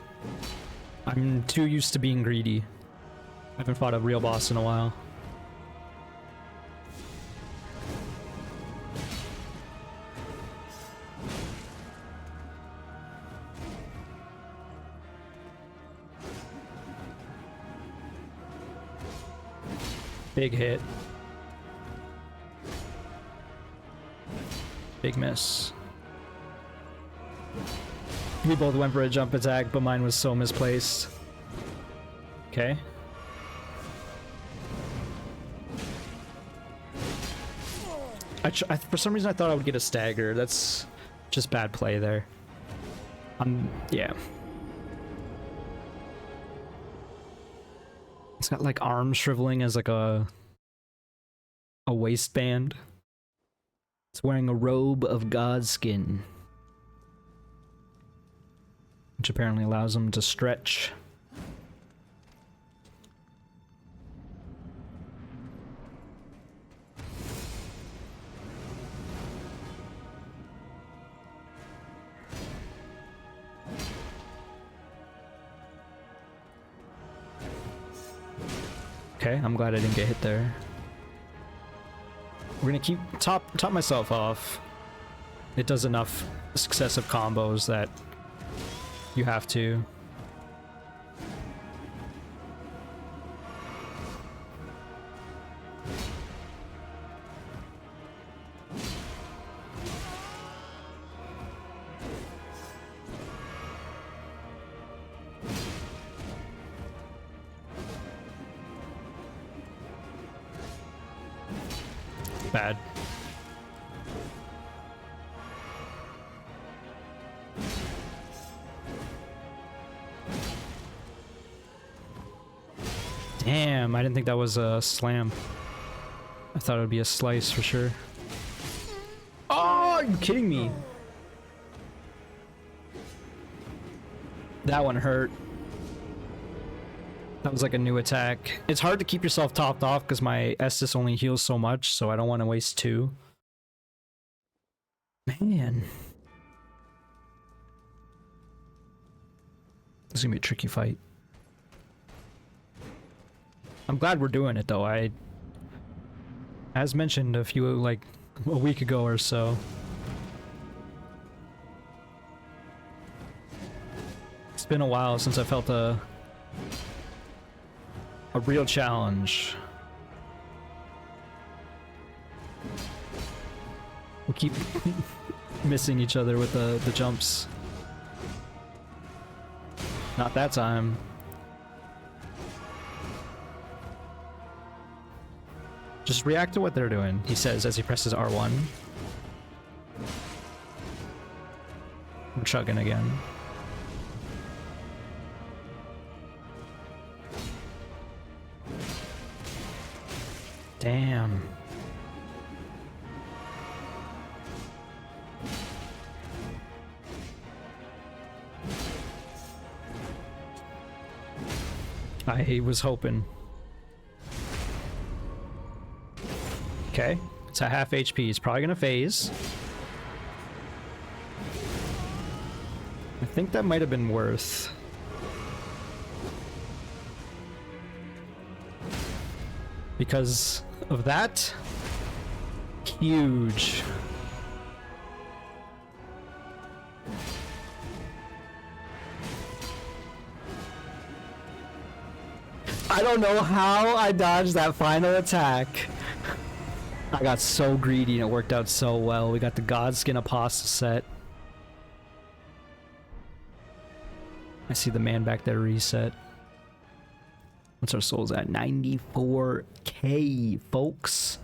I'm too used to being greedy. I haven't fought a real boss in a while. Big hit. Big miss. We both went for a jump attack, but mine was so misplaced. Okay. For some reason I thought I would get a stagger. That's just bad play there. Yeah. It's got like arms shriveling as like a waistband. It's wearing a robe of god skin, which apparently allows him to stretch. Okay, I'm glad I didn't get hit there. We're gonna keep top myself off. It does enough successive combos that you have to. Bad. Damn, I didn't think that was a slam. I thought it would be a slice for sure. Oh, are you kidding me? That one hurt. That was like a new attack. It's hard to keep yourself topped off because my Estus only heals so much, so I don't want to waste two. Man. This is gonna be a tricky fight. I'm glad we're doing it though. As mentioned a week ago or so. It's been a while since I felt a real challenge. We'll keep missing each other with the jumps. Not that time. Just react to what they're doing, he says as he presses R1. I'm chugging again. Damn. I was hoping. Okay, it's a half HP. It's probably gonna phase. I think that might have been worth. Because of that, huge. I don't know how I dodged that final attack. I got so greedy and it worked out so well. We got the Godskin Apostle set. I see the man back there reset. What's our souls at? 94k, folks.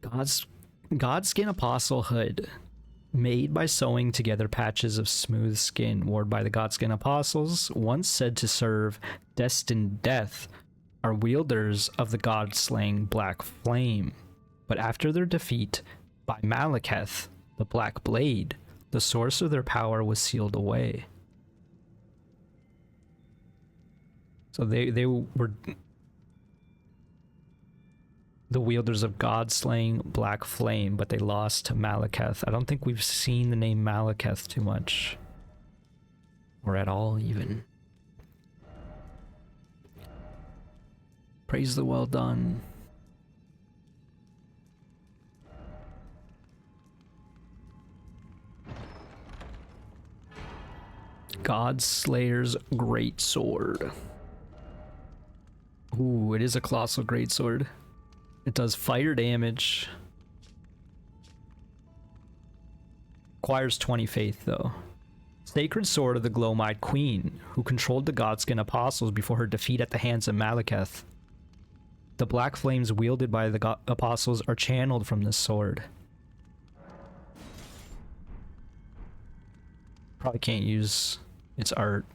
Godskin Apostle Hood. Made by sewing together patches of smooth skin worn by the Godskin Apostles, once said to serve destined death, are wielders of the god-slaying Black Flame, but after their defeat by Malekith, the Black Blade, the source of their power was sealed away. So they were the wielders of god-slaying Black Flame, but they lost to Malekith. I don't think we've seen the name Malekith too much. Or at all, even. Praise the well done. Godslayer's Greatsword. Ooh, it is a colossal greatsword. It does fire damage. Requires 20 faith, though. Sacred Sword of the Glowmide Queen, who controlled the Godskin Apostles before her defeat at the hands of Malekith. The black flames wielded by the Apostles are channeled from this sword. Probably can't use its art.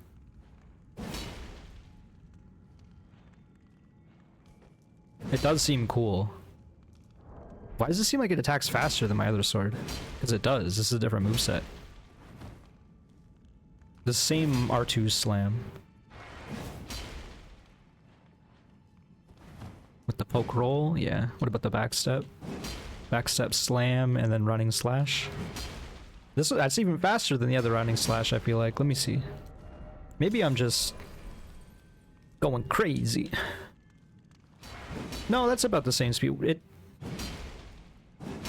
It does seem cool. Why does it seem like it attacks faster than my other sword? Because it does. This is a different moveset. The same R2 slam. With the poke roll, yeah. What about the backstep? Backstep slam and then running slash. That's even faster than the other running slash, I feel like. Let me see. Maybe I'm just going crazy. No, that's about the same speed.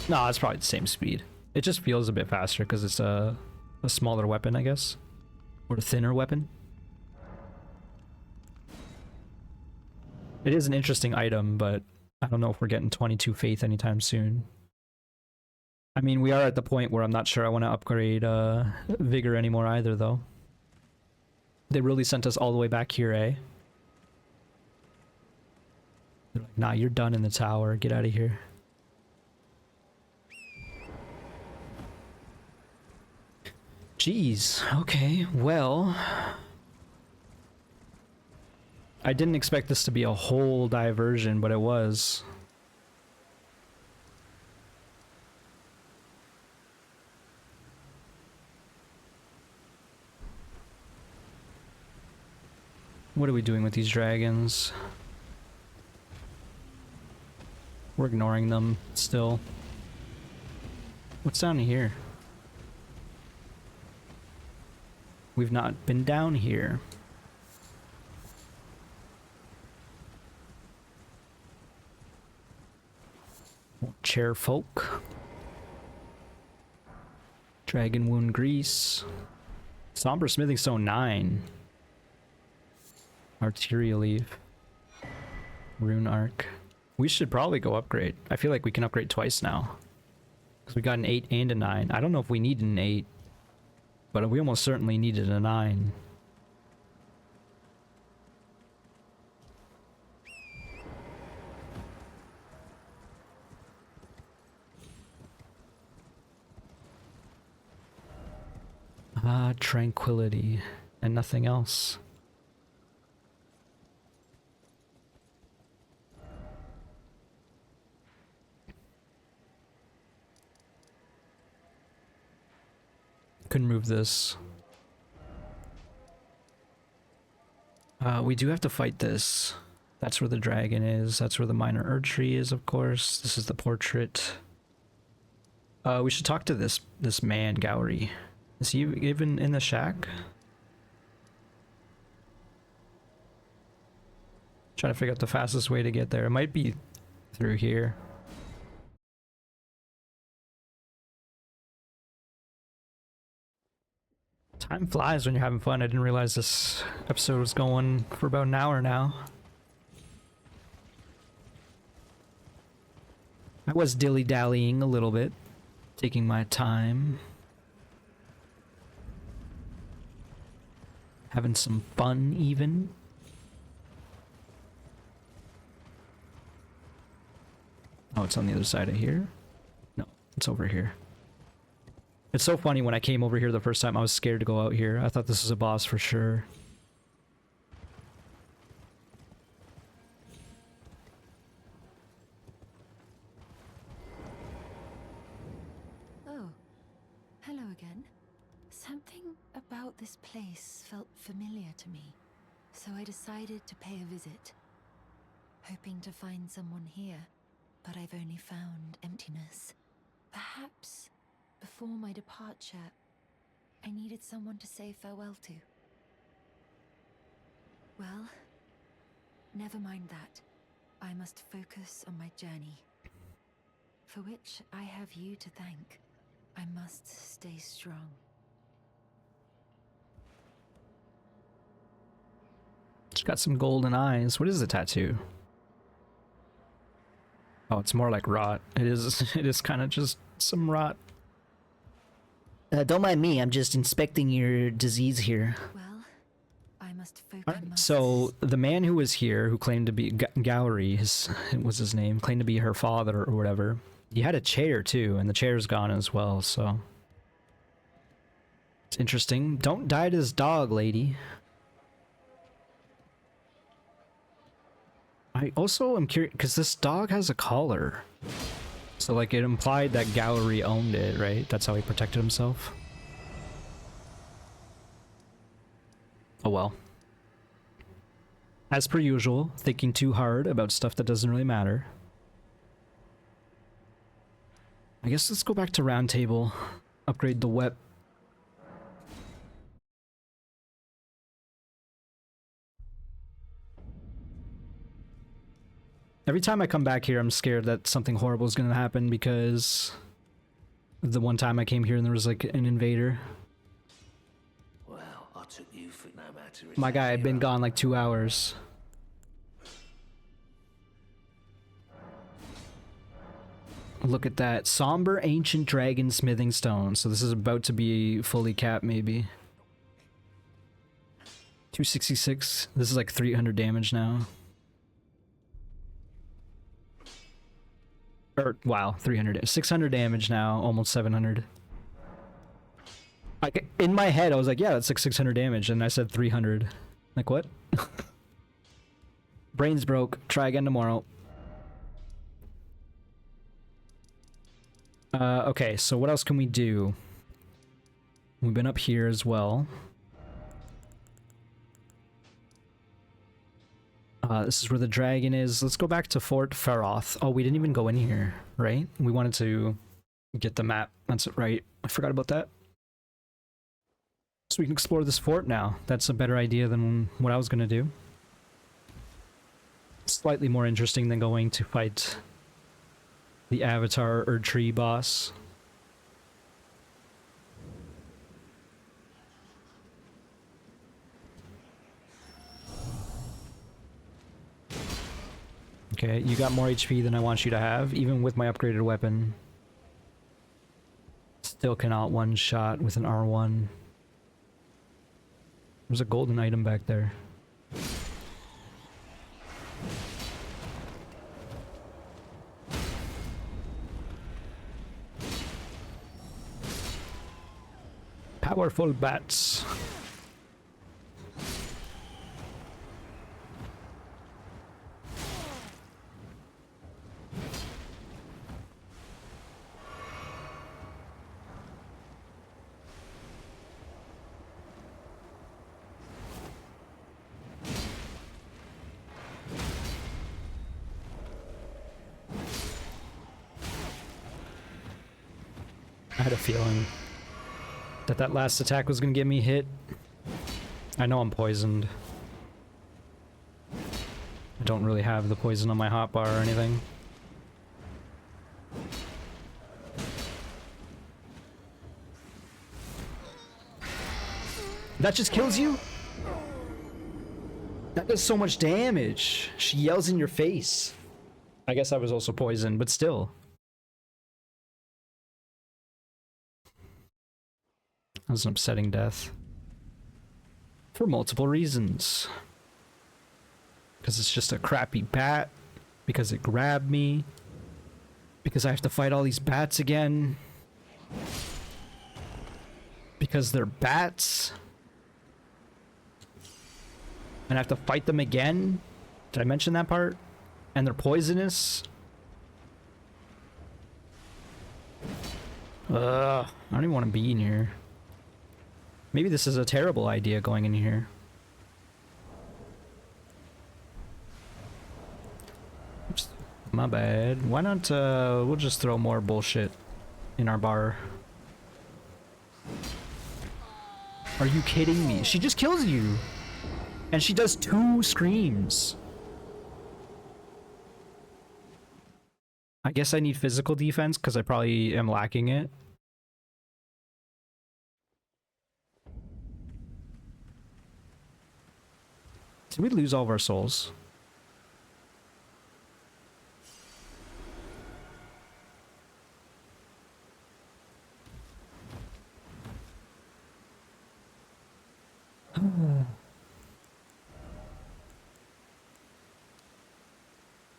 No, it's probably the same speed. It just feels a bit faster because it's a smaller weapon, I guess. Or a thinner weapon. It is an interesting item, but I don't know if we're getting 22 faith anytime soon. I mean, we are at the point where I'm not sure I want to upgrade Vigor anymore either, though. They really sent us all the way back here, eh? They're like, nah, you're done in the tower. Get out of here. Jeez, okay, well... I didn't expect this to be a whole diversion, but it was. What are we doing with these dragons? We're ignoring them still. What's down here? We've not been down here. Chair folk. Dragon wound grease. Somber smithing stone 9. Arterial leaf. Rune arc. We should probably go upgrade. I feel like we can upgrade twice now. Because we got an 8 and a 9. I don't know if we need an 8. But we almost certainly needed a 9. Tranquility. And nothing else. Couldn't move this. We do have to fight this. That's where the dragon is. That's where the minor Erdtree is, of course. This is the portrait. We should talk to this man, Gowry. Is he even in the shack? Trying to figure out the fastest way to get there. It might be through here. Time flies when you're having fun. I didn't realize this episode was going for about an hour now. I was dilly-dallying a little bit, taking my time. Having some fun, even. Oh, it's on the other side of here? No, it's over here. It's so funny, when I came over here the first time, I was scared to go out here. I thought this was a boss for sure. about this place felt familiar to me, so I decided to pay a visit, hoping to find someone here, but I've only found emptiness. Perhaps before my departure, I needed someone to say farewell to. Well, never mind that. I must focus on my journey, for which I have you to thank. I must stay strong. She's got some golden eyes. What is the tattoo? Oh, it's more like rot. It is. It is kind of just some rot. Don't mind me. I'm just inspecting your disease here. Well, I must focus. Alright, so the man who was here, who claimed to be Gallery, was his name, claimed to be her father or whatever. He had a chair too, and the chair's gone as well. So it's interesting. Don't die to this dog, lady. I also am curious because this dog has a collar. So, like, it implied that Gallery owned it, right? That's how he protected himself. Oh well. As per usual, thinking too hard about stuff that doesn't really matter. I guess let's go back to Round Table. Upgrade the wep. Every time I come back here, I'm scared that something horrible is going to happen because the one time I came here and there was like an invader. Well, I took you for no matter. My guy had been gone like 2 hours. Look at that. Somber Ancient Dragon Smithing Stone. So this is about to be fully capped maybe. 266. This is like 300 damage now. Or, wow, 300. 600 damage now, almost 700. Like, in my head, I was like, yeah, that's like 600 damage, and I said 300. Like, what? Brains broke. Try again tomorrow. Okay, so what else can we do? We've been up here as well. This is where the dragon is. Let's go back to Fort Feroth. Oh, we didn't even go in here, right? We wanted to get the map. That's right. I forgot about that. So we can explore this fort now. That's a better idea than what I was going to do. Slightly more interesting than going to fight the Avatar or Tree boss. Okay, you got more HP than I want you to have, even with my upgraded weapon. Still cannot one-shot with an R1. There's a golden item back there. Powerful bats. I had a feeling that that last attack was gonna get me hit. I know I'm poisoned. I don't really have the poison on my hotbar or anything. That just kills you? That does so much damage. She yells in your face. I guess I was also poisoned, but still. That was an upsetting death. For multiple reasons. Because it's just a crappy bat. Because it grabbed me. Because I have to fight all these bats again. Because they're bats. And I have to fight them again? Did I mention that part? And they're poisonous? Ugh, I don't even want to be in here. Maybe this is a terrible idea going in here. Oops, my bad. Why not, we'll just throw more bullshit in our bar. Are you kidding me? She just kills you! And she does 2 screams. I guess I need physical defense because I probably am lacking it. Did we lose all of our souls?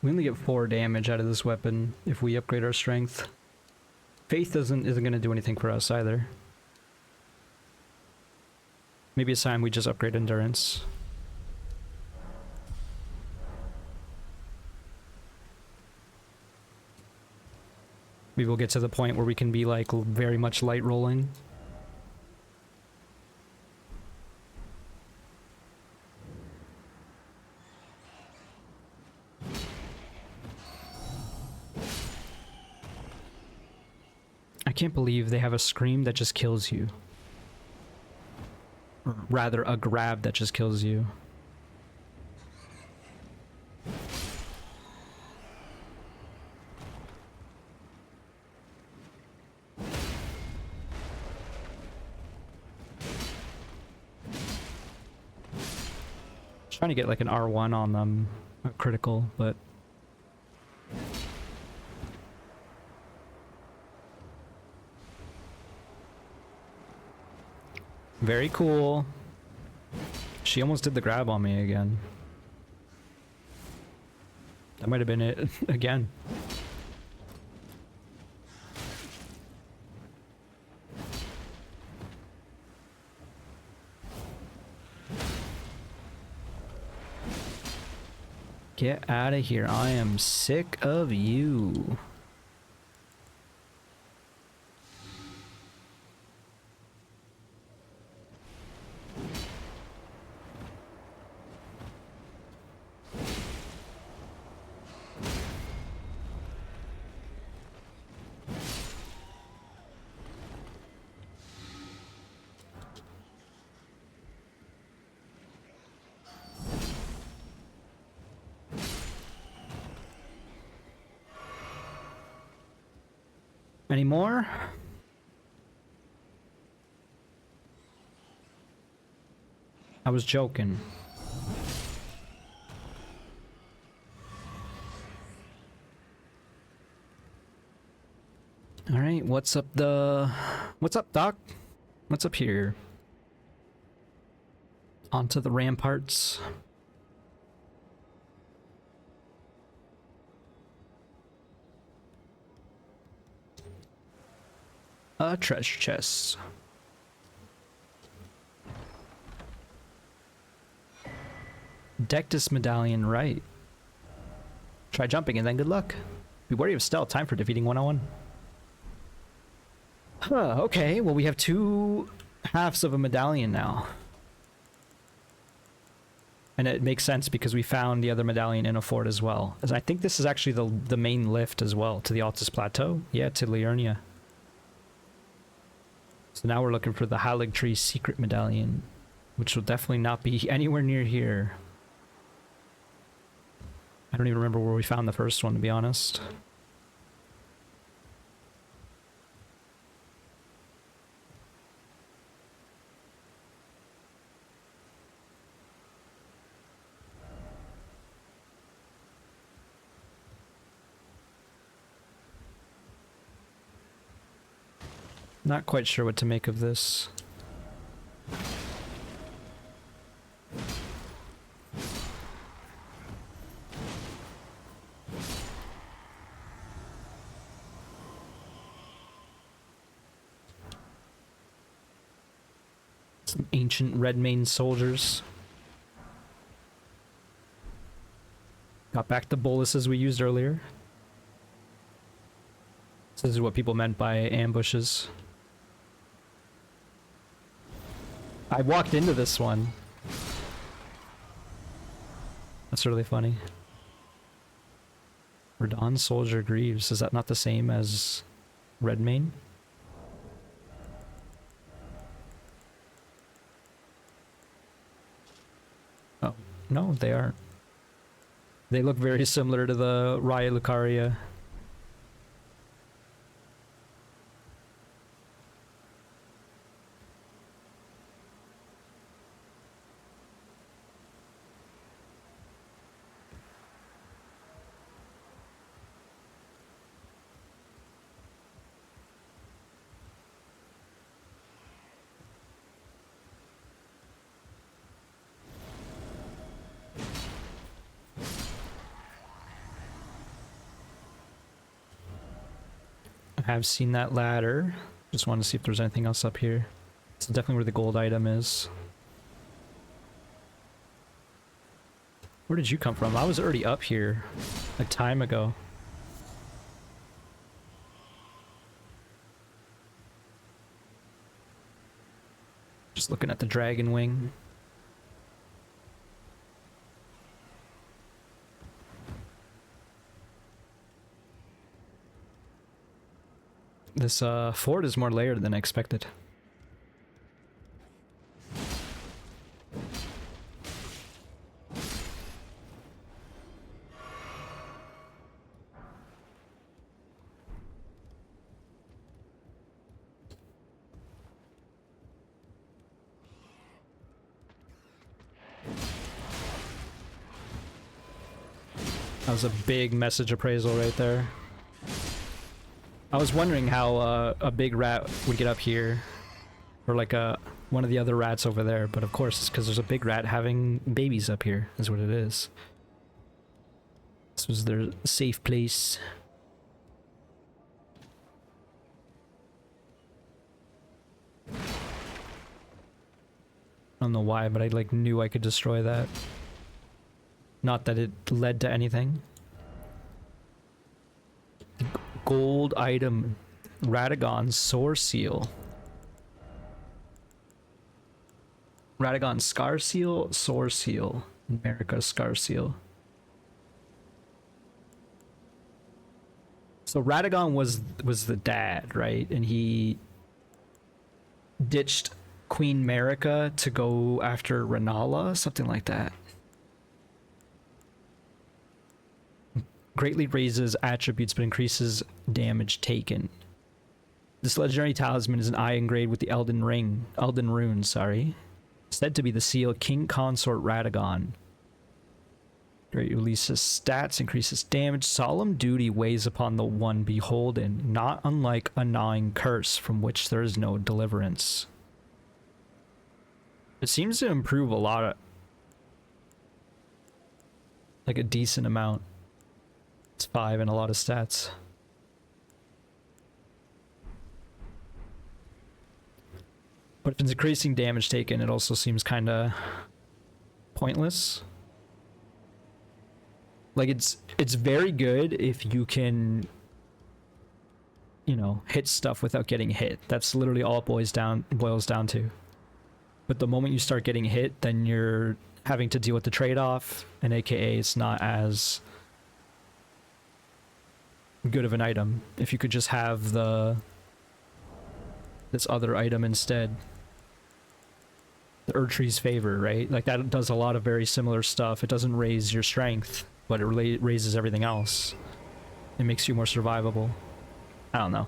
We only get 4 damage out of this weapon if we upgrade our strength. Faith isn't going to do anything for us either. Maybe it's time we just upgrade endurance. Maybe we'll get to the point where we can be like very much light rolling. I can't believe they have a scream that just kills you. Or rather, a grab that just kills you. Trying to get like an R1 on them, a critical, but very cool. She almost did the grab on me again. That might have been it again. Get out of here. I am sick of you. Any more? I was joking. All right, what's up, Doc? What's up here? Onto the ramparts. A treasure chest. Dectus medallion, right. Try jumping and then good luck. Be wary of stealth. Time for defeating 101. Huh, okay, well we have 2 halves of a medallion now. And it makes sense because we found the other medallion in a fort as well. As I think this is actually the main lift as well to the Altus Plateau. Yeah, to Liurnia. So now we're looking for the Haligtree secret medallion, which will definitely not be anywhere near here. I don't even remember where we found the first one, to be honest. Not quite sure what to make of this. Some ancient Redmane soldiers. Got back the boluses we used earlier. This is what people meant by ambushes. I walked into this one. That's really funny. Radon Soldier Greaves. Is that not the same as Redmane? Oh, no, they aren't. They look very similar to the Raya Lucaria. I have seen that ladder. Just wanted to see if there's anything else up here. This is definitely where the gold item is. Where did you come from? I was already up here a time ago. Just looking at the dragon wing. This fort is more layered than I expected. That was a big message appraisal right there. I was wondering how a big rat would get up here, or like one of the other rats over there, but of course it's because there's a big rat having babies up here, is what it is. This was their safe place. I don't know why, but I like knew I could destroy that. Not that it led to anything. Gold item, Radagon Sore Seal. Radagon Scar Seal, Sore Seal, America Scar Seal. So Radagon was the dad, right? And he ditched Queen Marika to go after Renala, something like that. Greatly raises attributes but increases damage taken. This legendary talisman is an eye engraved with the Elden rune, said to be the seal King Consort Radagon. Great releases stats, increases damage. Solemn duty weighs upon the one beholden, not unlike a gnawing curse from which there is no deliverance. It seems to improve a lot, like a decent amount. It's 5 and a lot of stats. But if it's increasing damage taken, it also seems kind of pointless. Like it's very good if you can, you know, hit stuff without getting hit. That's literally all it boils down to. But the moment you start getting hit, then you're having to deal with the trade-off, and aka it's not as good of an item. If you could just have this other item instead. The Erdtree's Favor, right? Like that does a lot of very similar stuff. It doesn't raise your strength, but it raises everything else. It makes you more survivable. I don't know.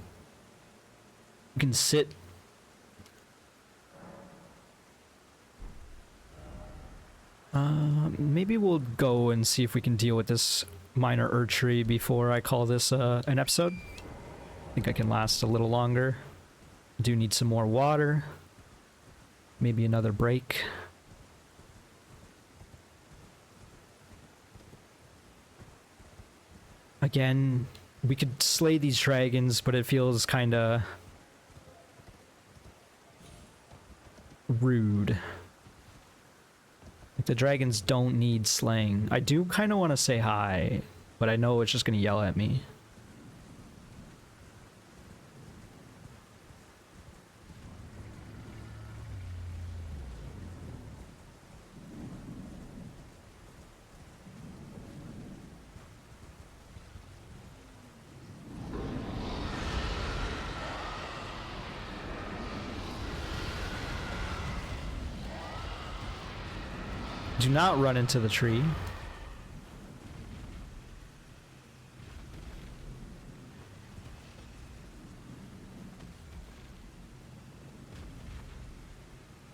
You can sit. Maybe we'll go and see if we can deal with this minor Erdtree before I call this an episode. I think I can last a little longer. I do need some more water. Maybe another break. Again, we could slay these dragons, but it feels kind of rude. Like the dragons don't need slaying. I do kind of want to say hi, but I know it's just going to yell at me. Do not run into the tree.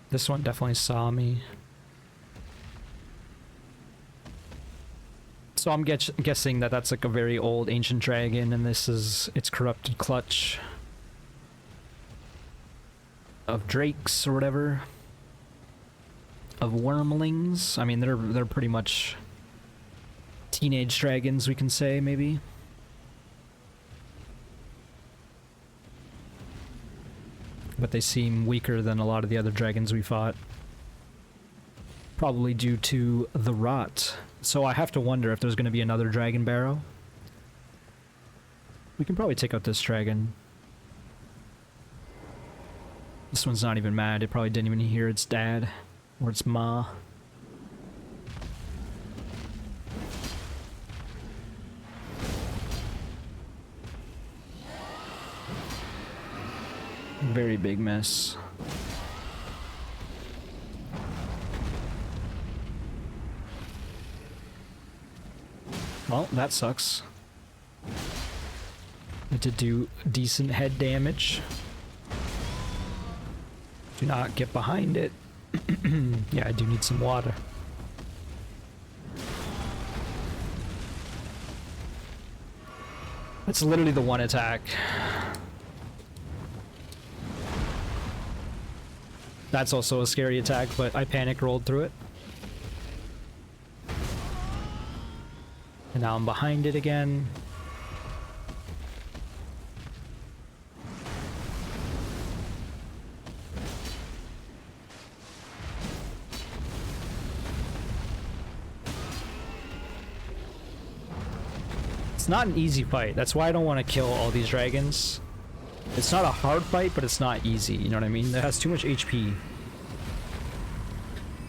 This one definitely saw me. So I'm guessing that that's like a very old ancient dragon, and this is its corrupted clutch of drakes or whatever, of wormlings. I mean, they're pretty much teenage dragons, we can say, maybe. But they seem weaker than a lot of the other dragons we fought. Probably due to the rot. So I have to wonder if there's going to be another Dragonbarrow. We can probably take out this dragon. This one's not even mad. It probably didn't even hear its dad or its ma. Very big mess. Well, that sucks. It did do decent head damage. Do not get behind it. Yeah, I do need some water. That's literally the one attack. That's also a scary attack, but I panic rolled through it. And now I'm behind it again. It's not an easy fight. That's why I don't want to kill all these dragons. It's not a hard fight, but it's not easy, you know what I mean? It has too much HP.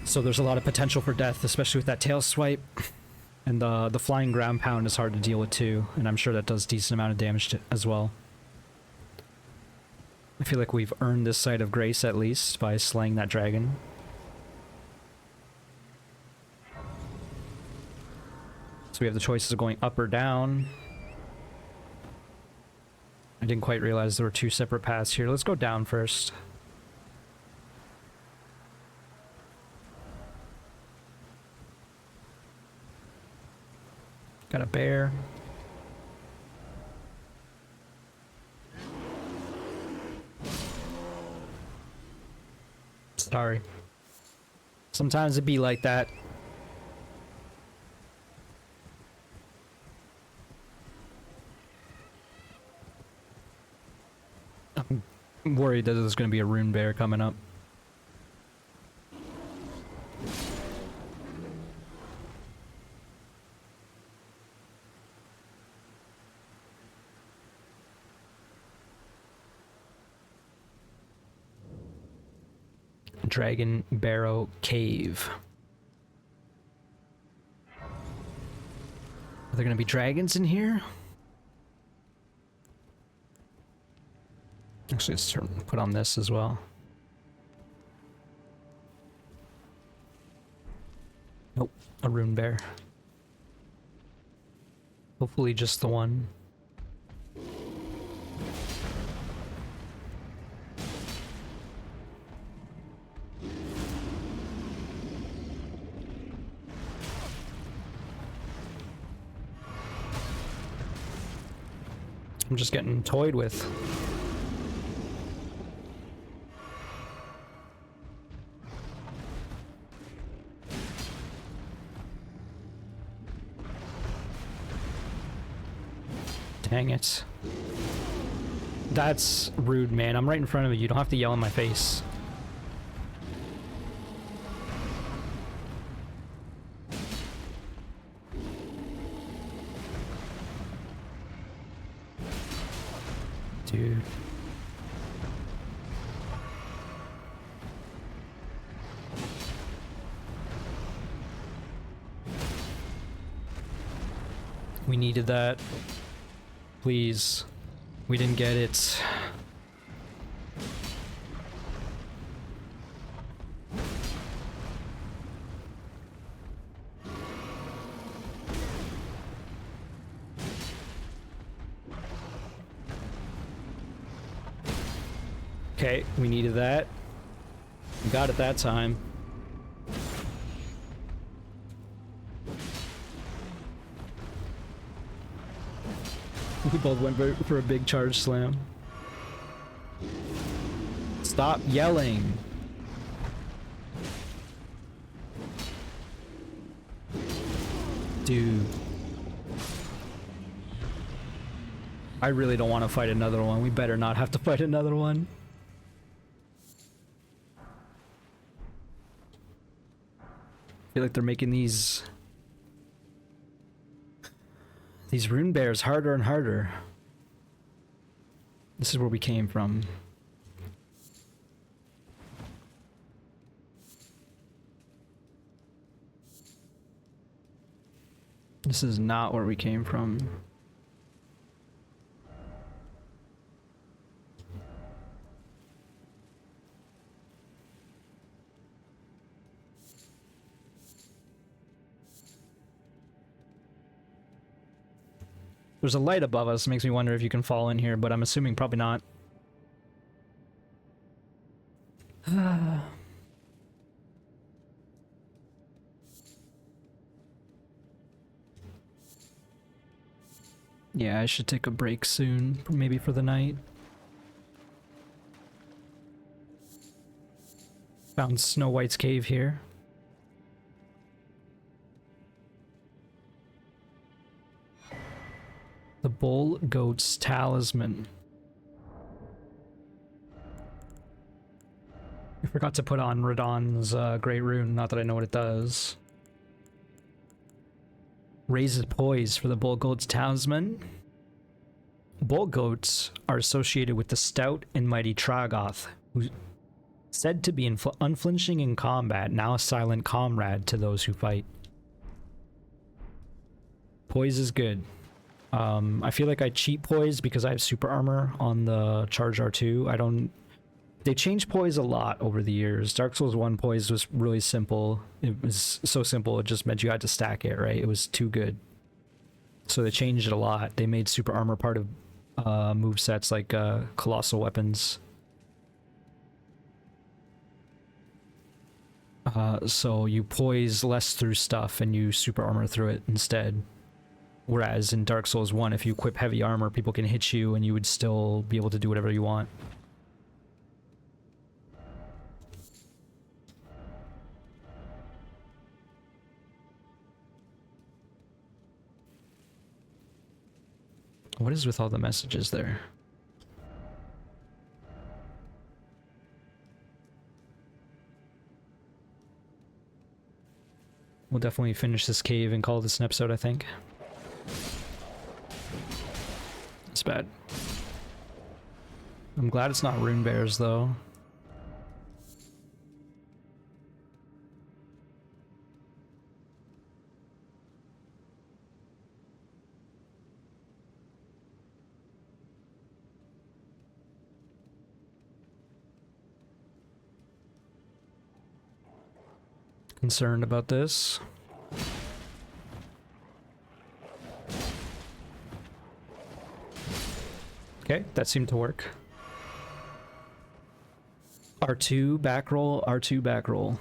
So there's a lot of potential for death, especially with that tail swipe. And the flying ground pound is hard to deal with too, and I'm sure that does decent amount of damage as well. I feel like we've earned this site of grace at least by slaying that dragon. So we have the choices of going up or down. I didn't quite realize there were two separate paths here. Let's go down first. Got a bear. Sorry. Sometimes it be like that. I'm worried that there's going to be a rune bear coming up. Dragonbarrow Cave. Are there going to be dragons in here? Actually, let's put on this as well. Nope, a rune bear. Hopefully just the one. I'm just getting toyed with. Dang it. That's rude, man. I'm right in front of you. You don't have to yell in my face. Dude. We needed that. Please. We didn't get it. Okay, we needed that. We got it that time. We both went for a big charge slam. Stop yelling. Dude. I really don't want to fight another one. We better not have to fight another one. I feel like they're making these rune bears harder and harder. This is where we came from. This is not where we came from. There's a light above us, makes me wonder if you can fall in here, but I'm assuming probably not. Yeah, I should take a break soon, maybe for the night. Found Snow White's cave here. The Bull Goat's Talisman. I forgot to put on Radon's Great Rune, not that I know what it does. Raises poise for the Bull Goat's Talisman. Bull Goats are associated with the stout and mighty Tragoth, who's said to be unflinching in combat, now a silent comrade to those who fight. Poise is good. I feel like I cheat poise because I have super armor on the Charge R2. I don't... They changed poise a lot over the years. Dark Souls 1 poise was really simple. It was so simple, it just meant you had to stack it, right? It was too good. So they changed it a lot. They made super armor part of movesets like colossal weapons. So you poise less through stuff and you super armor through it instead. Whereas in Dark Souls 1, if you equip heavy armor, people can hit you and you would still be able to do whatever you want. What is with all the messages there? We'll definitely finish this cave and call this an episode, I think. It's bad. I'm glad it's not rune bears, though. Concerned about this. Okay, that seemed to work. R2 back roll, R2 back roll.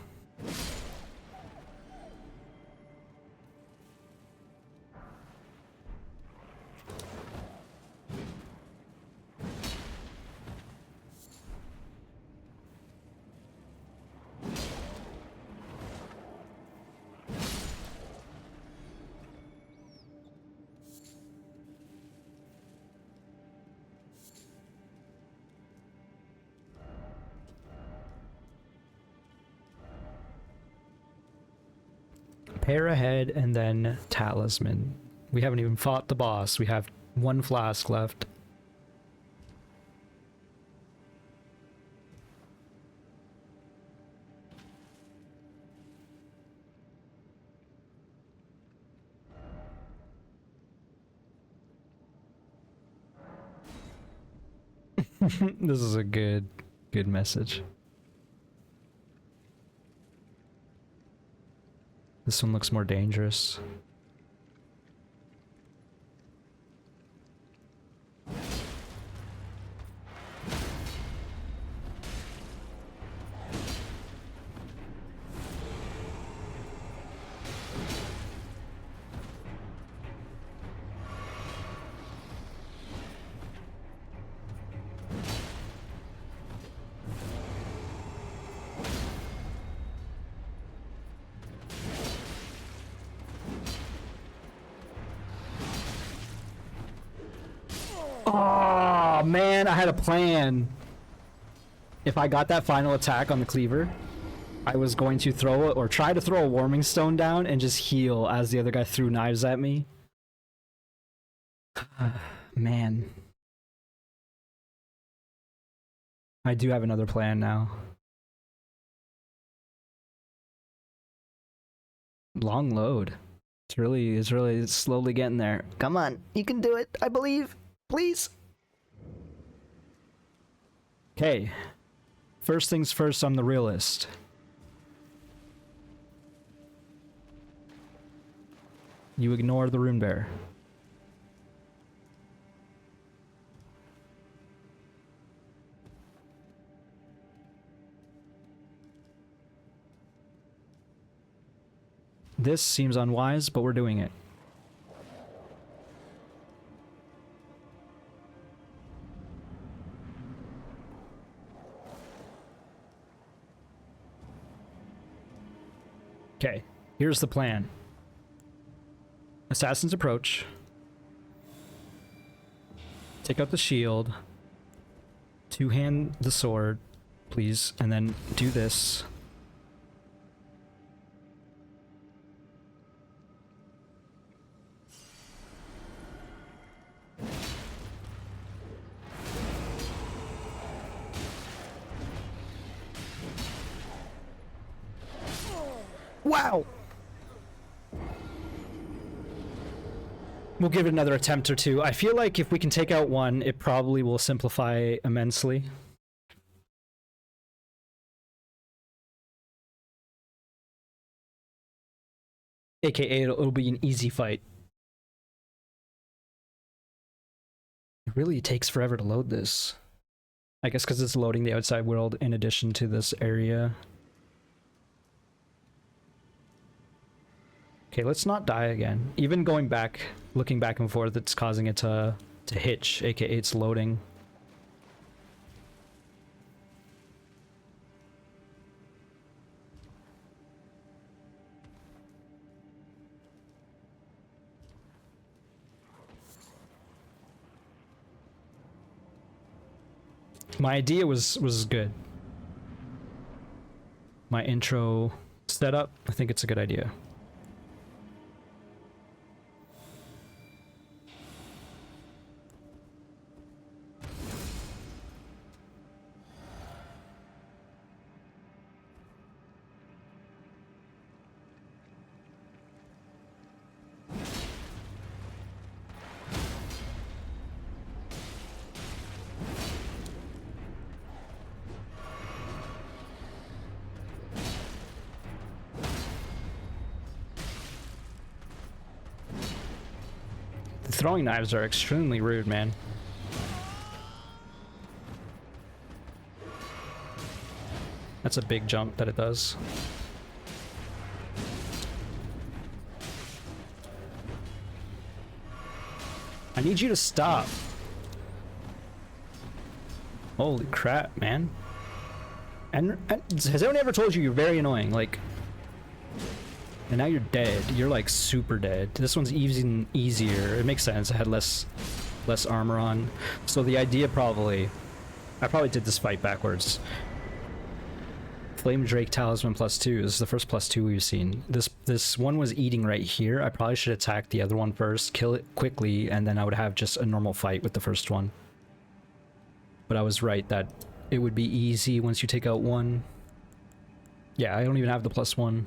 Pair ahead and then talisman. We haven't even fought the boss. We have one flask left. This is a good message. This one looks more dangerous. Oh man, I had a plan. If I got that final attack on the cleaver, I was going to throw it or try to throw a warming stone down and just heal as the other guy threw knives at me. Man. I do have another plan now. Long load. It's really slowly getting there. Come on, you can do it. I believe. Please. Okay. First things first, I'm the realist. You ignore the rune bear. This seems unwise, but we're doing it. Okay, here's the plan. Assassin's approach. Take out the shield. Two-hand the sword, please, and then do this. Wow! We'll give it another attempt or two. I feel like if we can take out one, it probably will simplify immensely. AKA, it'll be an easy fight. It really takes forever to load this. I guess because it's loading the outside world in addition to this area. Okay, let's not die again. Even going back, looking back and forth, it's causing it to hitch, aka it's loading. My idea was good. My intro setup, I think it's a good idea. Throwing knives are extremely rude, man. That's a big jump that it does. I need you to stop. Holy crap, man. And has anyone ever told you you're very annoying? Like, and now you're dead. You're like super dead. This one's even easier. It makes sense. I had less armor on. So the idea I probably did this fight backwards. Flame Drake Talisman +2 this is the first +2 we've seen. This one was eating right here. I probably should attack the other one first, kill it quickly, and then I would have just a normal fight with the first one. But I was right that it would be easy once you take out one. Yeah, I don't even have the +1.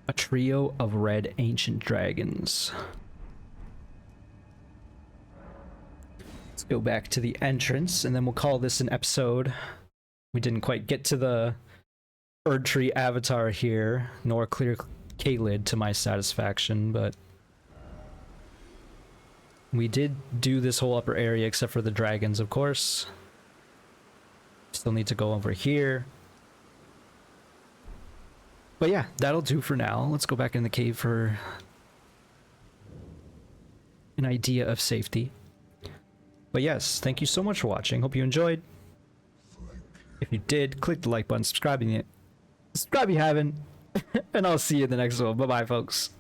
A trio of red ancient dragons. Let's go back to the entrance and then we'll call this an episode. We didn't quite get to the Erdtree avatar here, nor clear K-lid to my satisfaction, but we did do this whole upper area except for the dragons, of course. Still need to go over here. But yeah, that'll do for now. Let's go back in the cave for an idea of safety. But yes, thank you so much for watching. Hope you enjoyed. If you did, click the like button, subscribe if you haven't, and I'll see you in the next one. Bye-bye, folks.